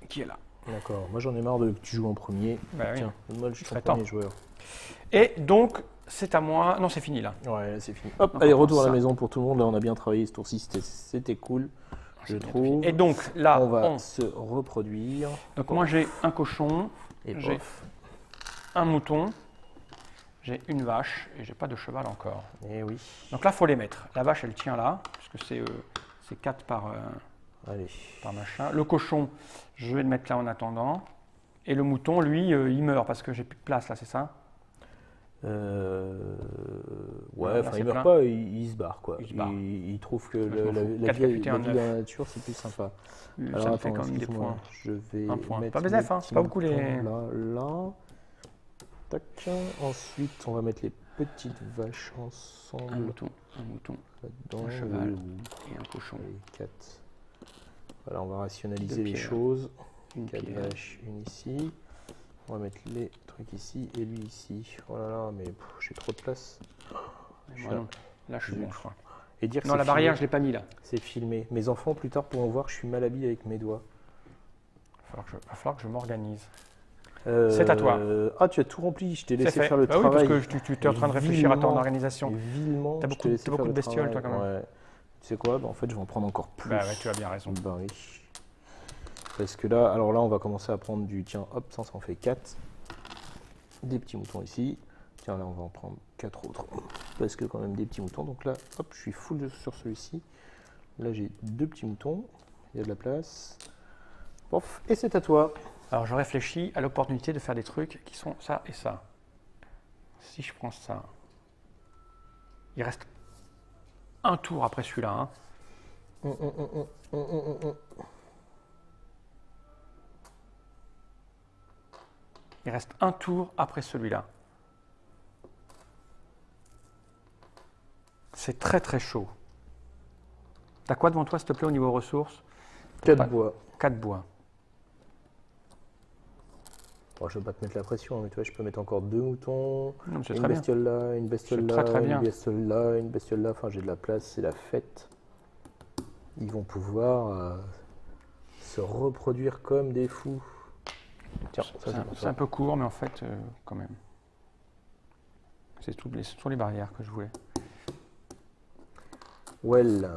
qui est là. D'accord. Moi j'en ai marre de que tu joues en premier. Bah oui. Tiens, donne-moi le serait premier temps. joueur. Et donc, c'est à moi. Non, c'est fini là. Ouais, là c'est fini. Hop, Donc, allez, on retour prend à la ça. maison pour tout le monde. Là, on a bien travaillé ce tour-ci. C'était cool. Je trouve. Et donc, là, on va se reproduire. donc moi j'ai un cochon, Et j'ai pof. un mouton, j'ai une vache et j'ai pas de cheval encore. Et oui. Donc là, il faut les mettre. La vache, elle tient là, puisque c'est 4 par Allez. machin. Le cochon, je vais le mettre là en attendant. Et le mouton, lui, il meurt parce que j'ai plus de place là, c'est ça? Ouais, Là, enfin, c'est il meurt plein. pas, il se barre, quoi. Il se barre. Il trouve que je m'en fous. la Quatre vie, caputés, la un vie dans la œuf. nature, c'est plus sympa. Ça Alors me fait attends, quand même des excuse-moi, points. je vais Un point. Pas mettre BZF, mes hein, c'est petits pas beaucoup les. moutons là. Tac. Ensuite, on va mettre les petites vaches Un ensemble mouton, là-dedans. un cheval et un cochon. Allez, 4. Voilà, on va rationaliser Deux les pierres. choses. Une 4 pierre. vaches, une ici. On va mettre les trucs ici et lui ici. Oh là là, mais j'ai trop de place. Et moi, non. Là, je suis bon, je crois. Et dire que Non, c'est la barrière, je filmé, l'ai pas mis là. c'est filmé. Mes enfants, plus tard, pourront voir que je suis mal habillé avec mes doigts. Va falloir que je m'organise. C'est à toi. Ah, tu as tout rempli. Je t'ai C'est laissé fait. faire le Bah oui, travail. parce que tu es en train de réfléchir à ton Vilement. organisation. Vilement. T'as je beaucoup- t'ai laissé t'as beaucoup faire de le bestioles, travail. toi, quand même. Ouais. Tu sais quoi? Bah, en fait, je vais en prendre encore plus. Bah ouais, tu as bien raison. Bah oui. Parce que là, alors là, on va commencer à prendre du. Tiens, hop, ça en fait 4. Des petits moutons ici. Tiens, là, on va en prendre 4 autres. Parce que quand même des petits moutons. Donc là, hop, je suis full sur celui-ci. Là, j'ai 2 petits moutons. Il y a de la place. Pof, et c'est à toi. Alors, je réfléchis à l'opportunité de faire des trucs qui sont ça et ça. Si je prends ça, il reste un tour après celui-là. Hein. Il reste un tour après celui-là. C'est très très chaud. T'as quoi devant toi, s'il te plaît, au niveau ressources? 4 bois. 4 bois. Bon, je ne vais pas te mettre la pression, mais tu vois, je peux mettre encore 2 moutons. Non, mais c'est Une très bien. bestiole là, une bestiole C'est là, très, très bien. une bestiole là, une bestiole là. Enfin, j'ai de la place, c'est la fête. Ils vont pouvoir se reproduire comme des fous. Tiens, ça c'est pour C'est ça. un peu court, mais en fait, quand même. C'est sur les barrières que je voulais. Well.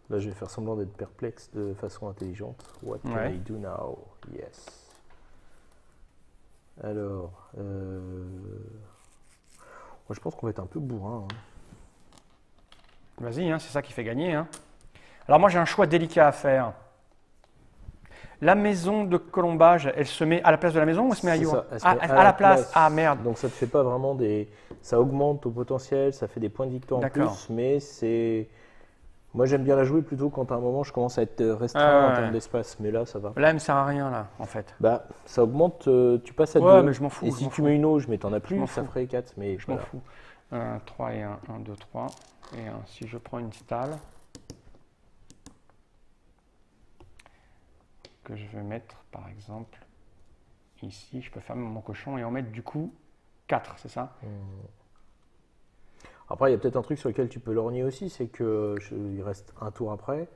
Là, je vais faire semblant d'être perplexe de façon intelligente. What can Ouais. I do now? Yes. Alors, moi, je pense qu'on va être un peu bourrin. Hein. Vas-y, hein, c'est ça qui fait gagner. Hein. Alors moi, j'ai un choix délicat à faire. La maison de colombage, elle se met à la place de la maison ou elle se met C'est ailleurs? ça, elle se Ah, met à la place. Ah merde. Donc ça te fait pas vraiment des. Ça augmente ton potentiel, ça fait des points de victoire en D'accord. plus, mais c'est. Moi j'aime bien la jouer plutôt quand à un moment je commence à être restreint en Ouais. termes d'espace, mais là ça va. Là, elle me sert à rien, là, en fait. Bah ça augmente, tu passes à 2. Ouais, mais je m'en fous. Et je si m'en tu fous. mets une auge, mais t'en as plus, m'en ça fous. ferait 4. Mais Je m'en voilà. fous. 3 et 1, 1, 2, 3 et 1. Si je prends une stalle que je vais mettre, par exemple, ici, je peux fermer mon cochon et en mettre du coup 4, c'est ça? Après il y a peut-être un truc sur lequel tu peux lorgner aussi, c'est que il reste un tour après.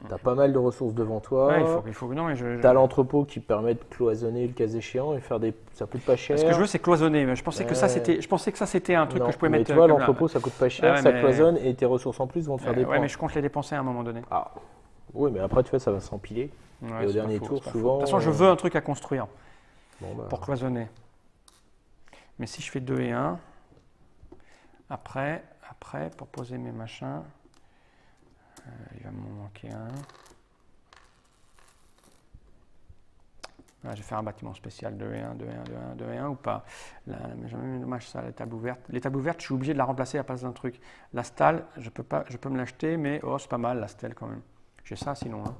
T'as pas mal de ressources devant toi. Ouais, il faut que non, mais T'as l'entrepôt qui permet de cloisonner le cas échéant et faire des. Ça coûte pas cher. Ce que je veux, c'est cloisonner. Mais je pensais que ça, Ouais. c'était. Je pensais que ça, c'était un truc Non, que je pouvais mais mettre. tu vois, comme là. l'entrepôt ça coûte pas cher, Ah ouais, ça mais- cloisonne et tes ressources en plus vont te faire des Ouais, points. mais je compte les dépenser à un moment donné. Ah, oui, mais après tu vois, ça va s'empiler. Ouais, Et au c'est pas dernier faux, tour, c'est pas faux. souvent, De toute façon, je veux un truc à construire Bon, bah, pour cloisonner. Mais si je fais 2 et 1, après, pour poser mes machins, il va m'en manquer un. Là, je vais faire un bâtiment spécial 2 et 1, 2 et 1, 2 et 1, 2 et 1 ou pas. Là, mais j'ai même dommage ça, les tables ouvertes. Les tables ouvertes, je suis obligé de la remplacer à la place d'un truc. La stalle, je peux pas, je peux me l'acheter, mais oh, c'est pas mal la stèle quand même. J'ai ça sinon. Hein.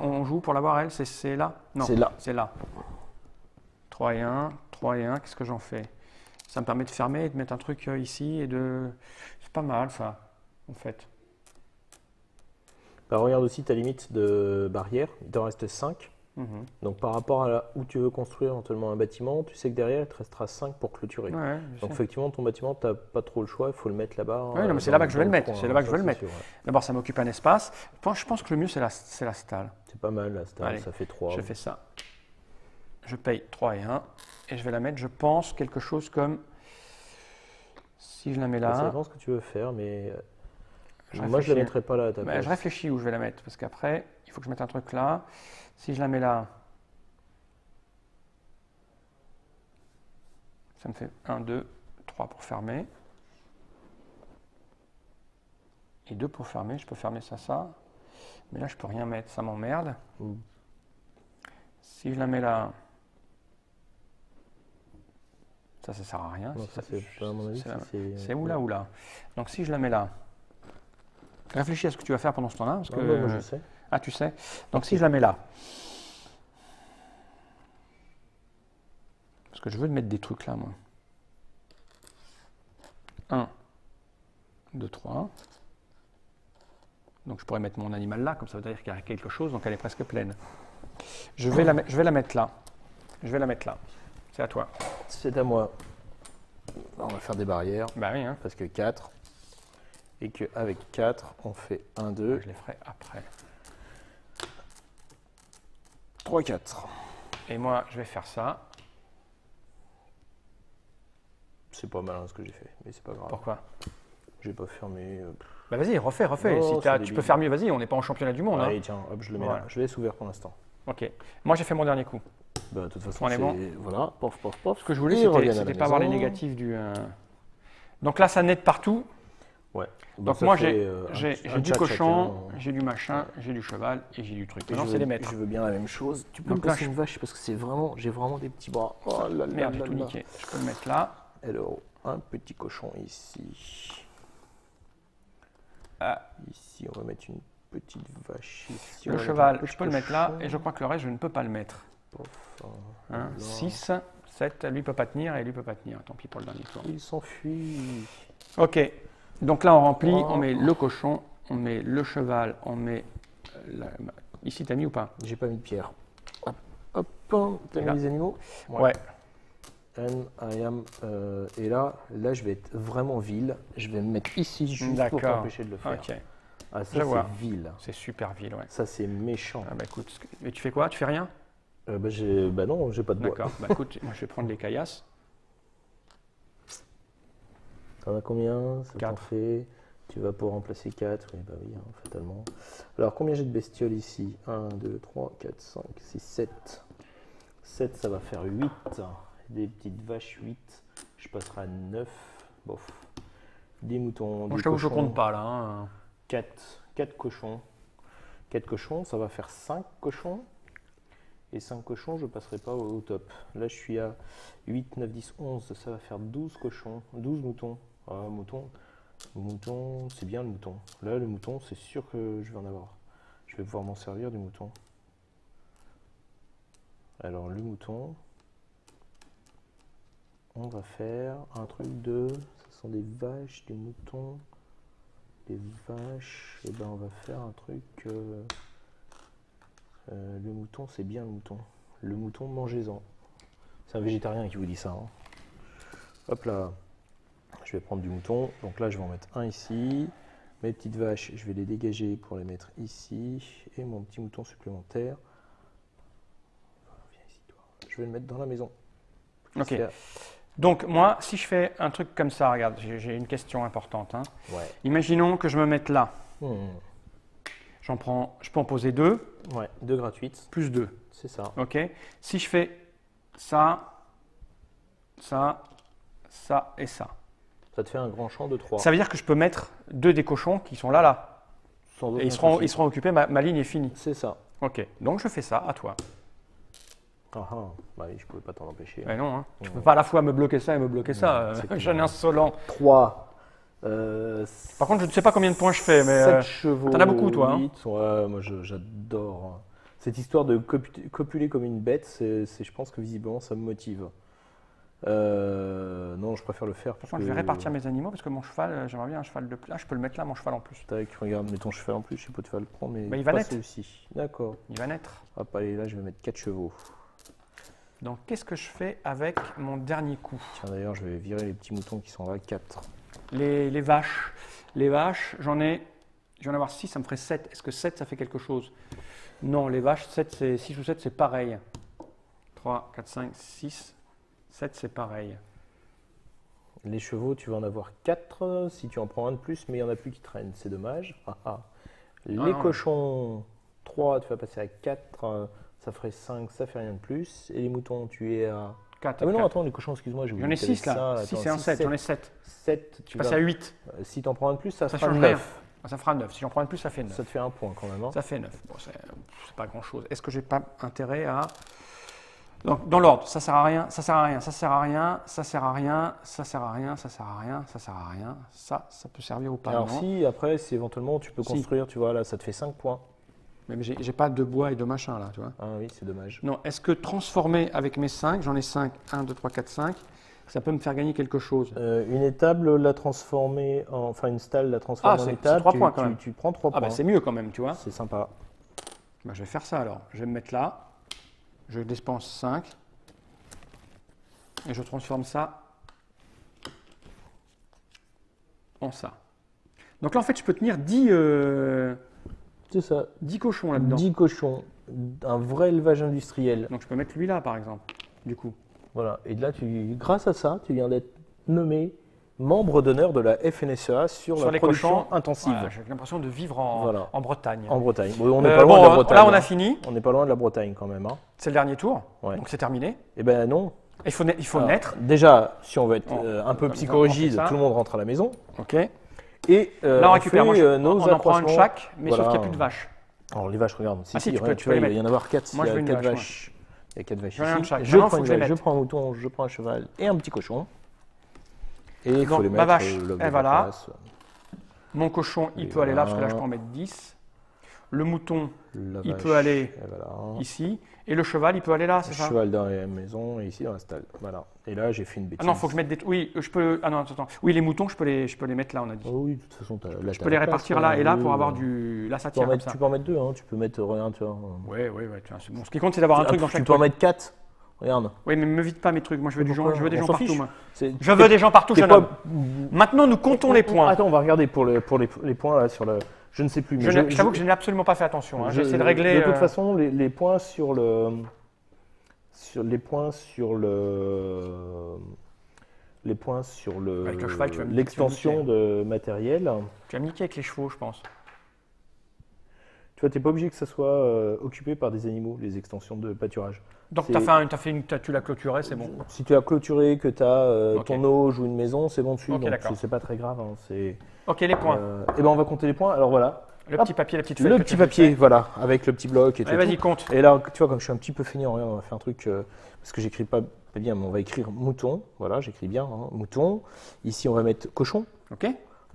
On joue pour l'avoir elle, c'est là? Non, c'est là. c'est là. 3 et 1, 3 et 1, qu'est-ce que j'en fais? Ça me permet de fermer et de mettre un truc ici et de... C'est pas mal ça, en fait. Bah, regarde aussi ta limite de barrière, il t'en reste 5. Mhm. Donc par rapport à où tu veux construire éventuellement un bâtiment, tu sais que derrière il te restera 5 pour clôturer. Ouais, je Donc sais. effectivement, ton bâtiment, tu n'as pas trop le choix, il faut le mettre là-bas. Oui, non, mais c'est dans- là-bas que je vais dans le mettre, coin, c'est là-bas que ça, je vais le c'est mettre. sûr, ouais. D'abord, ça m'occupe un espace. Je pense que le mieux, c'est la stalle. C'est pas mal là, Allez, ça fait 3. Je fais ça. Je paye 3 et 1 et je vais la mettre, je pense, quelque chose comme... Si je la mets Ça là... dépend ce que tu veux faire, mais Je moi je la réfléchis. mettrais pas là à ta Ben, place. je réfléchis où je vais la mettre, parce qu'après, il faut que je mette un truc là. Si je la mets là, ça me fait 1, 2, 3 pour fermer. Et 2 pour fermer, je peux fermer ça. Mais là, je peux rien mettre, ça m'emmerde. Mm. Si je la mets là, Ça sert à rien. Non, Si ça, c'est pas à mon avis. c'est où là ou là. Donc si je la mets là, réfléchis à ce que tu vas faire pendant ce temps-là. Parce que, moi je sais. Ah, tu sais. Donc si je la mets là, parce que je veux mettre des trucs là, moi. 1, 2, 3. Donc je pourrais mettre mon animal là, comme ça veut dire qu'il y a quelque chose, donc elle est presque pleine. Je vais la mettre là. Je vais la mettre là. C'est à toi. C'est à moi. On va faire des barrières. Bah oui, hein. Parce que 4. Et qu'avec 4, on fait 1, 2, Je les ferai après. 3, 4. Et moi, je vais faire ça. C'est pas malin ce que j'ai fait, mais c'est pas grave. Pourquoi? J'ai pas fermé. Bah vas-y, refais. Non, Si c'est tu débile. peux faire mieux, vas-y, on n'est pas en championnat du monde. Allez, Hein. tiens, hop, je le mets Voilà. là. Je laisse ouvert pour l'instant. Ok. Moi, j'ai fait mon dernier coup. Bah, de toute façon, On est c'est. bon. Voilà, pof, pof, pof. Ce que je voulais, Et reviens à la c'était pas avoir les maison. négatifs du. Donc là, ça net partout. Ouais. Donc ça moi, fait, j'ai un du chat cochon, chacun. j'ai du machin, j'ai du cheval et j'ai du truc. Et Non, c'est les maîtres. Je veux bien la même chose. Tu peux Donc me là, passer une vache parce que c'est vraiment, j'ai vraiment des petits bras. Oh là là Merde, j'ai là tout là. niqué. Je peux le mettre là. Alors, un petit cochon ici. Ah. Ici, on va mettre une petite vache ici. Le cheval, je peux le mettre là. Et je crois que le reste, je ne peux pas le mettre. 6, 7, lui peut pas tenir et lui peut pas tenir. Tant pis pour le dernier tour. Il s'enfuit. Ok. Donc là, on remplit, Oh. on met le cochon, on met le cheval, on met. Ici, t'as mis ou pas? J'ai pas mis de pierre. Hop, hop. T'as Et mis là. les animaux? Ouais. And I am. Et là, je vais être vraiment vil. Je vais me mettre ici juste pour D'accord. t'empêcher de le faire. Ok. Ah, Je ça, vois. c'est vil. C'est super vil, ouais. Ça, c'est méchant. Ah bah écoute, mais tu fais quoi? Tu fais rien? Bah non, j'ai pas de bois. D'accord. Bah écoute, moi je vais prendre les caillasses. T'en as combien? Ça t'en 4. fait. Tu vas pour remplacer 4. Oui, bah oui, hein, fatalement. Alors, combien j'ai de bestioles ici? 1, 2, 3, 4, 5, 6, 7. 7, ça va faire 8. Des petites vaches, 8. Je passerai à 9. Bof. Des moutons. Moi des je t'avoue, je cochons. compte pas là. Hein. 4 cochons. 4 cochons, ça va faire 5 cochons. Et 5 cochons, je ne passerai pas au top. Là, je suis à 8, 9, 10, 11. Ça va faire 12 cochons. 12 moutons. Ah, mouton, c'est bien le mouton. Là, le mouton, c'est sûr que je vais en avoir. Je vais pouvoir m'en servir du mouton. Alors, le mouton, on va faire un truc de... Ce sont des vaches, des moutons, des vaches. Et ben, on va faire un truc... le mouton, c'est bien le mouton. Le mouton, mangez-en. C'est un végétarien qui vous dit ça. Hein. Hop là. Je vais prendre du mouton. Donc là, je vais en mettre un ici. Mes petites vaches, je vais les dégager pour les mettre ici. Et mon petit mouton supplémentaire. Viens ici, toi. Je vais le mettre dans la maison. Ok. Donc moi, si je fais un truc comme ça, regarde, j'ai une question importante. Hein. Ouais. Imaginons que je me mette là. Hmm. J'en prends, je peux en poser 2, Ouais, 2 gratuites. plus 2. C'est ça. Ok. Si je fais ça, ça, ça et ça. Ça te fait un grand champ de 3. Ça veut dire que je peux mettre 2 des cochons qui sont là. Sans Et aucun souci. ils seront occupés, ma ligne est finie. C'est ça. Ok. Donc je fais ça, à toi. Ah ah. Bah oui, je pouvais pas t'en empêcher. Mais non, hein. Je Ouais. peux pas à la fois me bloquer ça et me bloquer ça. c'est clair. J'en ai insolent. 3. Par contre, je ne sais pas combien de points je fais, mais 7 chevaux. t'en as beaucoup, toi, hein. 8. Ouais, moi j'adore. Cette histoire de copuler comme une bête, je pense que visiblement ça me motive. Non, je préfère le faire. Par contre, je vais répartir mes animaux parce que mon cheval, j'aimerais bien un cheval de plus. Ah, je peux le mettre là, mon cheval en plus. Tac, regarde, mets ton cheval en plus, je sais pas, tu vas le prendre, mais Bah, il va pas naître. celui-ci. D'accord. Il va naître. Hop, allez, là je vais mettre 4 chevaux. Donc, qu'est-ce que je fais avec mon dernier coup? Tiens, d'ailleurs, je vais virer les petits moutons qui sont là, 4. Les vaches. Les vaches, je vais en avoir 6, ça me ferait 7. Est-ce que 7, ça fait quelque chose? Non, les vaches, 6 ou 7, c'est pareil. 3, 4, 5, 6, 7, c'est pareil. Les chevaux, tu vas en avoir 4 si tu en prends un de plus, mais il n'y en a plus qui traînent, c'est dommage. Ah, ah. Les non. cochons, 3, tu vas passer à 4, ça ferait 5, ça fait rien de plus. Et les moutons, tu es à... 4. Ah mais non, attends, les cochons, excuse-moi, j'ai J'en oublié ai qu'il y avait 6 là. ça. 6 Attends, et un 7, j'en ai 7. 7. 7, Je passe à 8. Si tu en prends un de plus, ça Ça fera change 9. rien. Ça fera 9. Si j'en prends un de plus, ça fait 9. Ça te fait un point quand même. Hein. Ça fait 9. Bon, c'est pas grand chose. Est-ce que j'ai pas intérêt à Donc, dans l'ordre, ça sert à rien, ça sert à rien, ça sert à rien, ça sert à rien, ça sert à rien, ça sert à rien, ça sert à rien. Ça peut servir ou pas. Alors non. si, après, si éventuellement tu peux Si. construire, tu vois, là, ça te fait 5 points. Mais j'ai pas de bois et de machin là, tu vois. Ah oui, c'est dommage. Non, est-ce que transformer avec mes 5, j'en ai 5, 1, 2, 3, 4, 5, ça peut me faire gagner quelque chose? Une étable, la transformer en... Enfin, une stalle, la transformer en c'est étable, 3 points quand même. tu prends 3 Ah points. bah c'est mieux quand même, tu vois. C'est sympa. Bah, je vais faire ça alors. Je vais me mettre là, je dépense 5, et je transforme ça en ça. Donc là en fait je peux tenir 10, C'est ça. 10 cochons là-dedans. 10 cochons, un vrai élevage industriel. Donc je peux mettre lui là par exemple, du coup. Voilà. Et là, grâce à ça, tu viens d'être nommé membre d'honneur de la FNSEA sur la les production cochons intensive Voilà, j'ai l'impression de vivre en, Voilà. en Bretagne. en Bretagne. Bon, on n'est pas loin de la Bretagne. Là on a hein. fini, On n'est pas loin de la Bretagne quand même. Hein. c'est le dernier tour, Ouais. donc c'est terminé. Eh ben non. Il faut Alors, naître. Déjà, si on veut être un peu comme ça, psychorigide, on fait ça. tout le monde rentre à la maison. Ok. Et Là on récupère, moi, nos on en prend une accroissements. chaque, mais sauf Voilà. qu'il n'y a plus de vaches. Alors les vaches, regarde. Ah, si, tu regarde, peux vois, les il va mettre. y en avoir 4. Moi, il y je a veux une 4 vache, vaches. Il y a 4 vaches J'en ai un de ici. chaque. Je Maintenant, prends faut une que je les vache, je mette. prends un mouton, je prends un cheval et un petit cochon. Et il faut Donc, les ma mettre vache, là où elle il va là. passe. Mon cochon, il Et peut aller là, parce que là, je voilà. peux en mettre 10. Le mouton, La il vache, peut aller elle va là. ici. Et le cheval, il peut aller là, Le c'est ça? cheval dans la maison et ici dans la stalle. Voilà. Et là, j'ai fait une bêtise. Ah non, faut que je mette des... Oui, je peux... Ah non, attends. Oui, les moutons, je peux les mettre là, on a dit. Oh oui, de toute façon, Je peux les répartir là et là pour avoir du... Là, ça Tu peux, tient comme ça. tu peux en mettre 2, hein. Tu peux mettre rien, tu vois. Ouais, tu vois, c'est bon. Ce qui compte, c'est d'avoir un truc dans Tu chaque peux en truc. mettre 4. Regarde. Oui, mais me vite pas mes trucs. Moi, je veux, Pourquoi je veux des On gens s'en partout, fiche. moi. C'est- Je veux des gens partout, t'es jeune pas- homme. Maintenant, nous comptons les points. Attends, on va regarder pour les points là sur le. Je ne sais plus. Mais Je t'avoue que je n'ai absolument pas fait attention. J'ai essayé de régler... De toute façon, les points sur le. Les points sur le. Les points sur le. Avec le cheval, tu vas me l'extension de matériel. Tu vas me niquer avec les chevaux, je pense. Tu vois, t'es pas obligé que ça soit occupé par des animaux, les extensions de pâturage. Donc, C'est- tu l'as clôturé, c'est bon. Si tu as clôturé, que tu as Ok. ton auge ou une maison, c'est bon dessus. Ok, donc d'accord. c'est pas très grave. Hein, Ok, les points. et ben on va compter les points. Alors voilà. Le Hop. petit papier, la petite feuille. Le que petit tu as papier, fait. voilà, avec le petit bloc et tout. Allez, vas-y, compte. Et là, tu vois, comme je suis un petit peu feignant, regarde, on va faire un truc, parce que j'écris pas bien, mais on va écrire mouton, voilà, j'écris bien, hein, mouton. Ici, on va mettre cochon. Ok.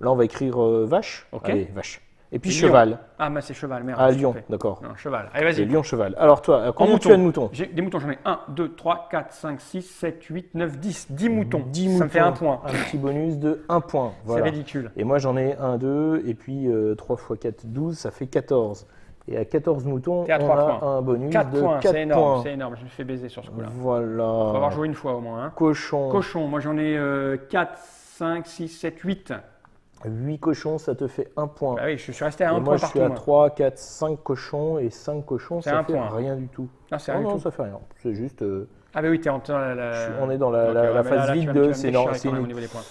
Là, on va écrire vache. Ok. Allez, vache. Et puis Lion. cheval. Ah, mais c'est cheval, merde. Ah, je lion, te fais. d'accord. Non, cheval. Allez, C'est vas-y. lion, cheval. Alors toi, combien mouton. tu as de moutons? J'ai des moutons, j'en ai 1, 2, 3, 4, 5, 6, 7, 8, 9, 10. 10 moutons. 10 Ça moutons. me fait un point. Un petit bonus de 1 point. Voilà. C'est ridicule. Et moi, j'en ai 1, 2, et puis 3 x 4, 12, ça fait 14. Et à 14 moutons, T'es à on 3 a points. un bonus 4 de points, 4 c'est énorme, points. c'est énorme. Je me fais baiser sur ce coup-là. Voilà. On va avoir joué une fois au moins. Hein. Cochon. Cochon, moi j'en ai 4, 5, 6, 7, 8. 8 cochons, ça te fait 1 point. Bah oui, je suis resté à Et 1 moi, point je partout. suis à moi. 3, 4, 5 cochons, et 5 cochons, C'est ça un fait point. rien du tout. Non, c'est Non, rien du non, tout. ça fait rien. C'est juste Ah, bah oui, t'es en. on est dans la Ok, ouais, mais phase là, tu vide vas de me c'est déchirer c'est quand même au une- niveau des points.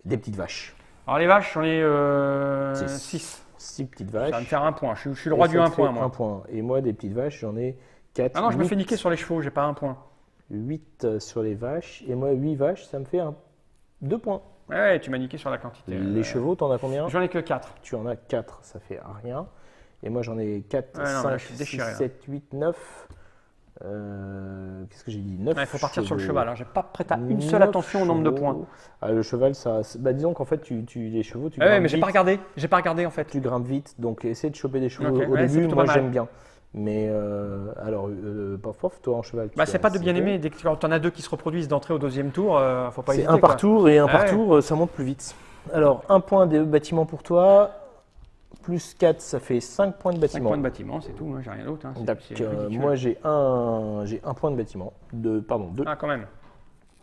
des petites vaches. Alors les vaches, j'en ai Six. 6. 6 petites Ça va me vaches. faire un point. Je suis le roi Et du ça 1 te point, fait moi. 1 point. Et moi, des petites vaches, j'en ai 4. Ah non, je me fais niquer sur les chevaux, j'ai pas un point. 8 sur les vaches. Et moi, 8 vaches, ça me fait 2 points. Ouais, tu m'as niqué sur la quantité. Les chevaux, t'en as combien? J'en ai que 4. Tu en as 4, ça fait rien. Et moi, j'en ai 4, Ouais, non, mais là, 5, je suis 6, déchiré, là. 7, 8, 9. Qu'est-ce que j'ai dit? 9. Il faut partir sur le chevaux. cheval. Hein. J'ai pas prêté une seule 9 attention au nombre de chevaux. points. Ah, le cheval, ça. Bah, disons qu'en fait, les chevaux, tu Ouais, grimpes mais j'ai vite. pas regardé. J'ai pas regardé en fait. Tu grimpes vite, donc essaie de choper des chevaux Ok, au ouais, c'est début. plutôt Moi, pas mal. j'aime bien. Mais alors, pof, toi en cheval. Bah, tu c'est as pas de bien cité. aimer. Dès que tu en as deux qui se reproduisent d'entrée au deuxième tour, faut pas C'est hésiter. un par quoi. tour et un par Ouais. tour, ça monte plus vite. Alors, un point de bâtiment pour toi, plus 4, ça fait 5 points de 5 bâtiment. points de bâtiment, c'est tout. Hein, j'ai rien d'autre. Hein. C'est- Donc, c'est ridicule. moi, j'ai un point de bâtiment. Pardon, deux Ah, quand même.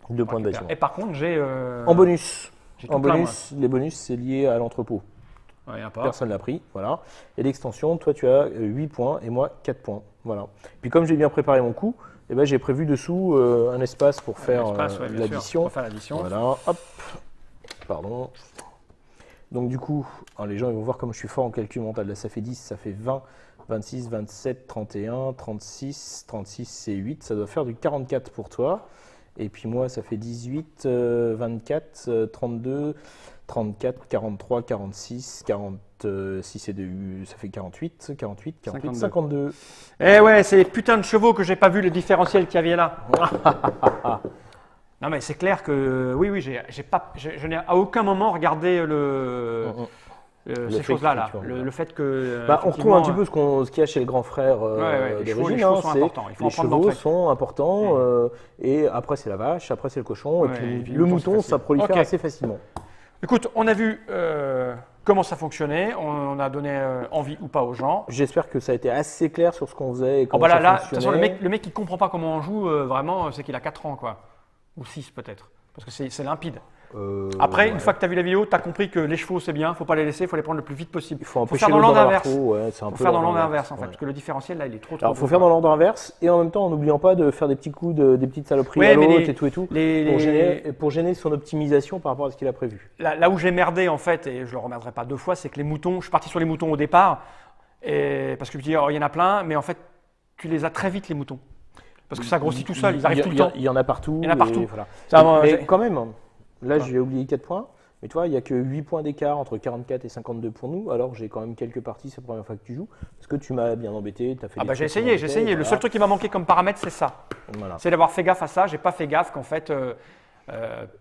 points de bâtiment. Et par contre, j'ai. En bonus. j'ai En tout plein, bonus, les bonus, c'est lié à l'entrepôt. moi. Ouais, y a pas. Personne l'a pris, voilà. Et l'extension, toi, tu as 8 points et moi 4 points. Voilà. Puis comme j'ai bien préparé mon coup, eh ben, j'ai prévu dessous un espace pour faire Espace, ouais, bien sûr, l'addition. pour faire l'addition. Voilà, hop. Pardon. Donc du coup, alors, les gens ils vont voir comme je suis fort en calcul mental. Là, ça fait 10, ça fait 20, 26, 27, 31, 36, 36, c'est 8. Ça doit faire du 44 pour toi. Et puis moi, ça fait 18, 24, 32, 34, 43, 46, 46 et 2, ça fait 48, 48, 48, 52. Eh ouais, c'est les putains de chevaux que j'ai pas vu le différentiel qu'il y avait là. Non mais c'est clair que oui, je n'ai à aucun moment regardé ces choses-là. Là. Le fait que. Bah, on retrouve un petit peu ce qu'il y a chez le grand frère les chevaux d'origine. sont importants. Il faut les en prendre chevaux d'entrée. sont importants. Et après, c'est la vache, après, c'est le cochon. Ouais, et puis et le mouton, ça prolifère Ok. assez facilement. Écoute, on a vu comment ça fonctionnait, on a donné envie ou pas aux gens. J'espère que ça a été assez clair sur ce qu'on faisait et Oh comment bah là, ça de toute fonctionnait. façon, le mec qui comprend pas comment on joue, vraiment, c'est qu'il a 4 ans, quoi. Ou 6 peut-être. Parce que c'est limpide. Après, une fois que tu as vu la vidéo, tu as compris que les chevaux, c'est bien, faut pas les laisser, il faut les prendre le plus vite possible. Il faut empêcher faire dans l'autre l'ordre d'en avoir inverse. trop. Ouais, c'est un Faut peu faire dans l'ordre l'ordre inverse, en fait, ouais. parce que le différentiel, là, il est trop. Alors, il faut faire dans l'ordre inverse et en même temps en n'oubliant pas de faire des petits coups, des petites saloperies Ouais, à mais l'autre et tout, les- pour gêner son optimisation par rapport à ce qu'il a prévu. Là où j'ai merdé, en fait, et je le remerderai pas 2 fois, c'est que les moutons, je suis parti sur les moutons au départ, parce que je me dis, oh, il y en a plein, mais en fait, tu les as très vite, les moutons. Parce que ça grossit tout seul, ils arrivent tout le temps. Il y en a partout. Il y en a partout. Et voilà. Ça, moi, Mais j'ai- quand même, là j'ai oublié 4 points. Mais tu vois, il n'y a que 8 points d'écart entre 44 et 52 pour nous. Alors j'ai quand même quelques parties, c'est la première fois que tu joues. Parce que tu m'as bien embêté, tu as fait Ah des bah j'ai trucs qui essayé, j'ai m'embêtaient, essayé. Le voilà. seul truc qui m'a manqué comme paramètre, c'est ça. Voilà. C'est d'avoir fait gaffe à ça. J'ai pas fait gaffe qu'en fait,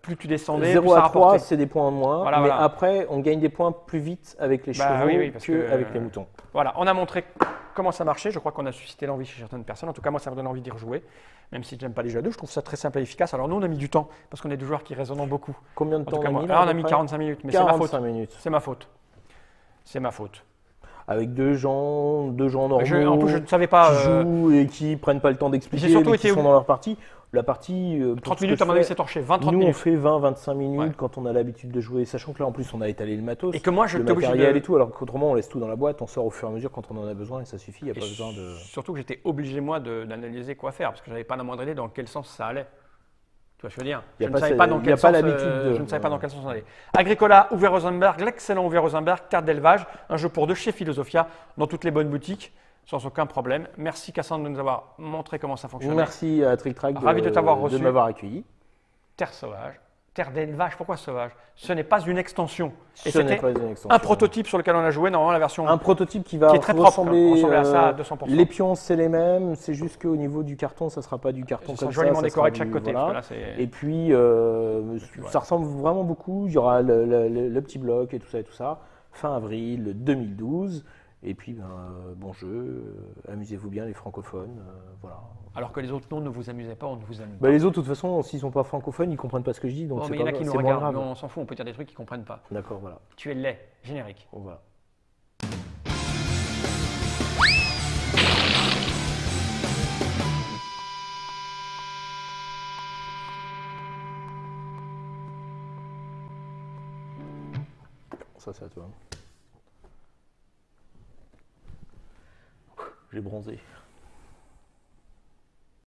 plus tu descendais, 0 plus ça à 3, rapportait. c'est des points en moins. Voilà, mais voilà. après, on gagne des points plus vite avec les Bah chevaux oui, parce que, qu'avec les moutons. Voilà, on a montré comment ça marchait. Je crois qu'on a suscité l'envie chez certaines personnes. En tout cas, moi, ça me donne envie d'y rejouer. Même si je n'aime pas les jeux à deux, je trouve ça très simple et efficace. Alors nous, on a mis du temps parce qu'on est des joueurs qui raisonnent beaucoup. Combien de En temps tout cas, on a moi. mis là, Ah, à on a peu mis près 45 minutes, mais c'est ma faute. 45 minutes. C'est ma faute. C'est ma faute. Avec deux gens normaux En plus, je ne savais pas. qui jouent et qui prennent pas le temps d'expliquer, j'ai surtout mais qui été sont dans leur partie. La partie, pour 30 ce que minutes, je à mon avis, fais, c'est torché. 20-30 nous, on minutes. fait 20-25 minutes Ouais. quand on a l'habitude de jouer, sachant que là, en plus, on a étalé le matos, Et que moi, je le t'ai obligé matériel de. et tout, alors qu'autrement, on laisse tout dans la boîte, on sort au fur et à mesure quand on en a besoin et ça suffit, il n'y a Et pas besoin de... Surtout que j'étais obligé, moi, d'analyser quoi faire parce que je n'avais pas la moindre idée dans quel sens ça allait. Tu vois, je veux dire, Y a je pas ne savais ça- pas dans y a quel pas sens. l'habitude de- Je ne savais pas dans quel sens on allait. Agricola, Uwe Rosenberg, l'excellent Uwe Rosenberg, carte d'élevage, un jeu pour deux chez Philosophia, dans toutes les bonnes boutiques, sans aucun problème. Merci Cassandre de nous avoir montré comment ça fonctionnait. Merci à Trick Track Ravi de t'avoir reçu. de m'avoir accueilli. Terre sauvage, terre d'élevage. Pourquoi sauvage? Ce n'est pas une extension. Et Ce n'est c'était pas une extension. un prototype sur lequel on a joué, normalement la version. Un prototype qui va Qui est très propre, ressembler, à ça à 200%. les pions, c'est les mêmes, c'est juste qu'au niveau du carton, ça ne sera pas du carton Ce sera comme joliment ça décoré sera de chaque du- côté. voilà. Parce que là, c'est- Et puis, voilà. ça ressemble vraiment beaucoup. Il y aura le petit bloc et tout ça. Fin avril 2012. Et puis, bon jeu, amusez-vous bien les francophones. Voilà. Alors que les autres noms ne vous amusaient pas, on ne vous amuse Bah, pas. les autres, de toute façon, s'ils sont pas francophones, ils comprennent pas ce que je dis. Donc Bon, c'est mais il y en a pas- qui nous c'est moins regardent, mais grave. on s'en fout, on peut dire des trucs qu'ils ne comprennent pas. D'accord, voilà. Tu es laid, générique. Bon, voilà. Ça, c'est à toi. J'ai bronzé.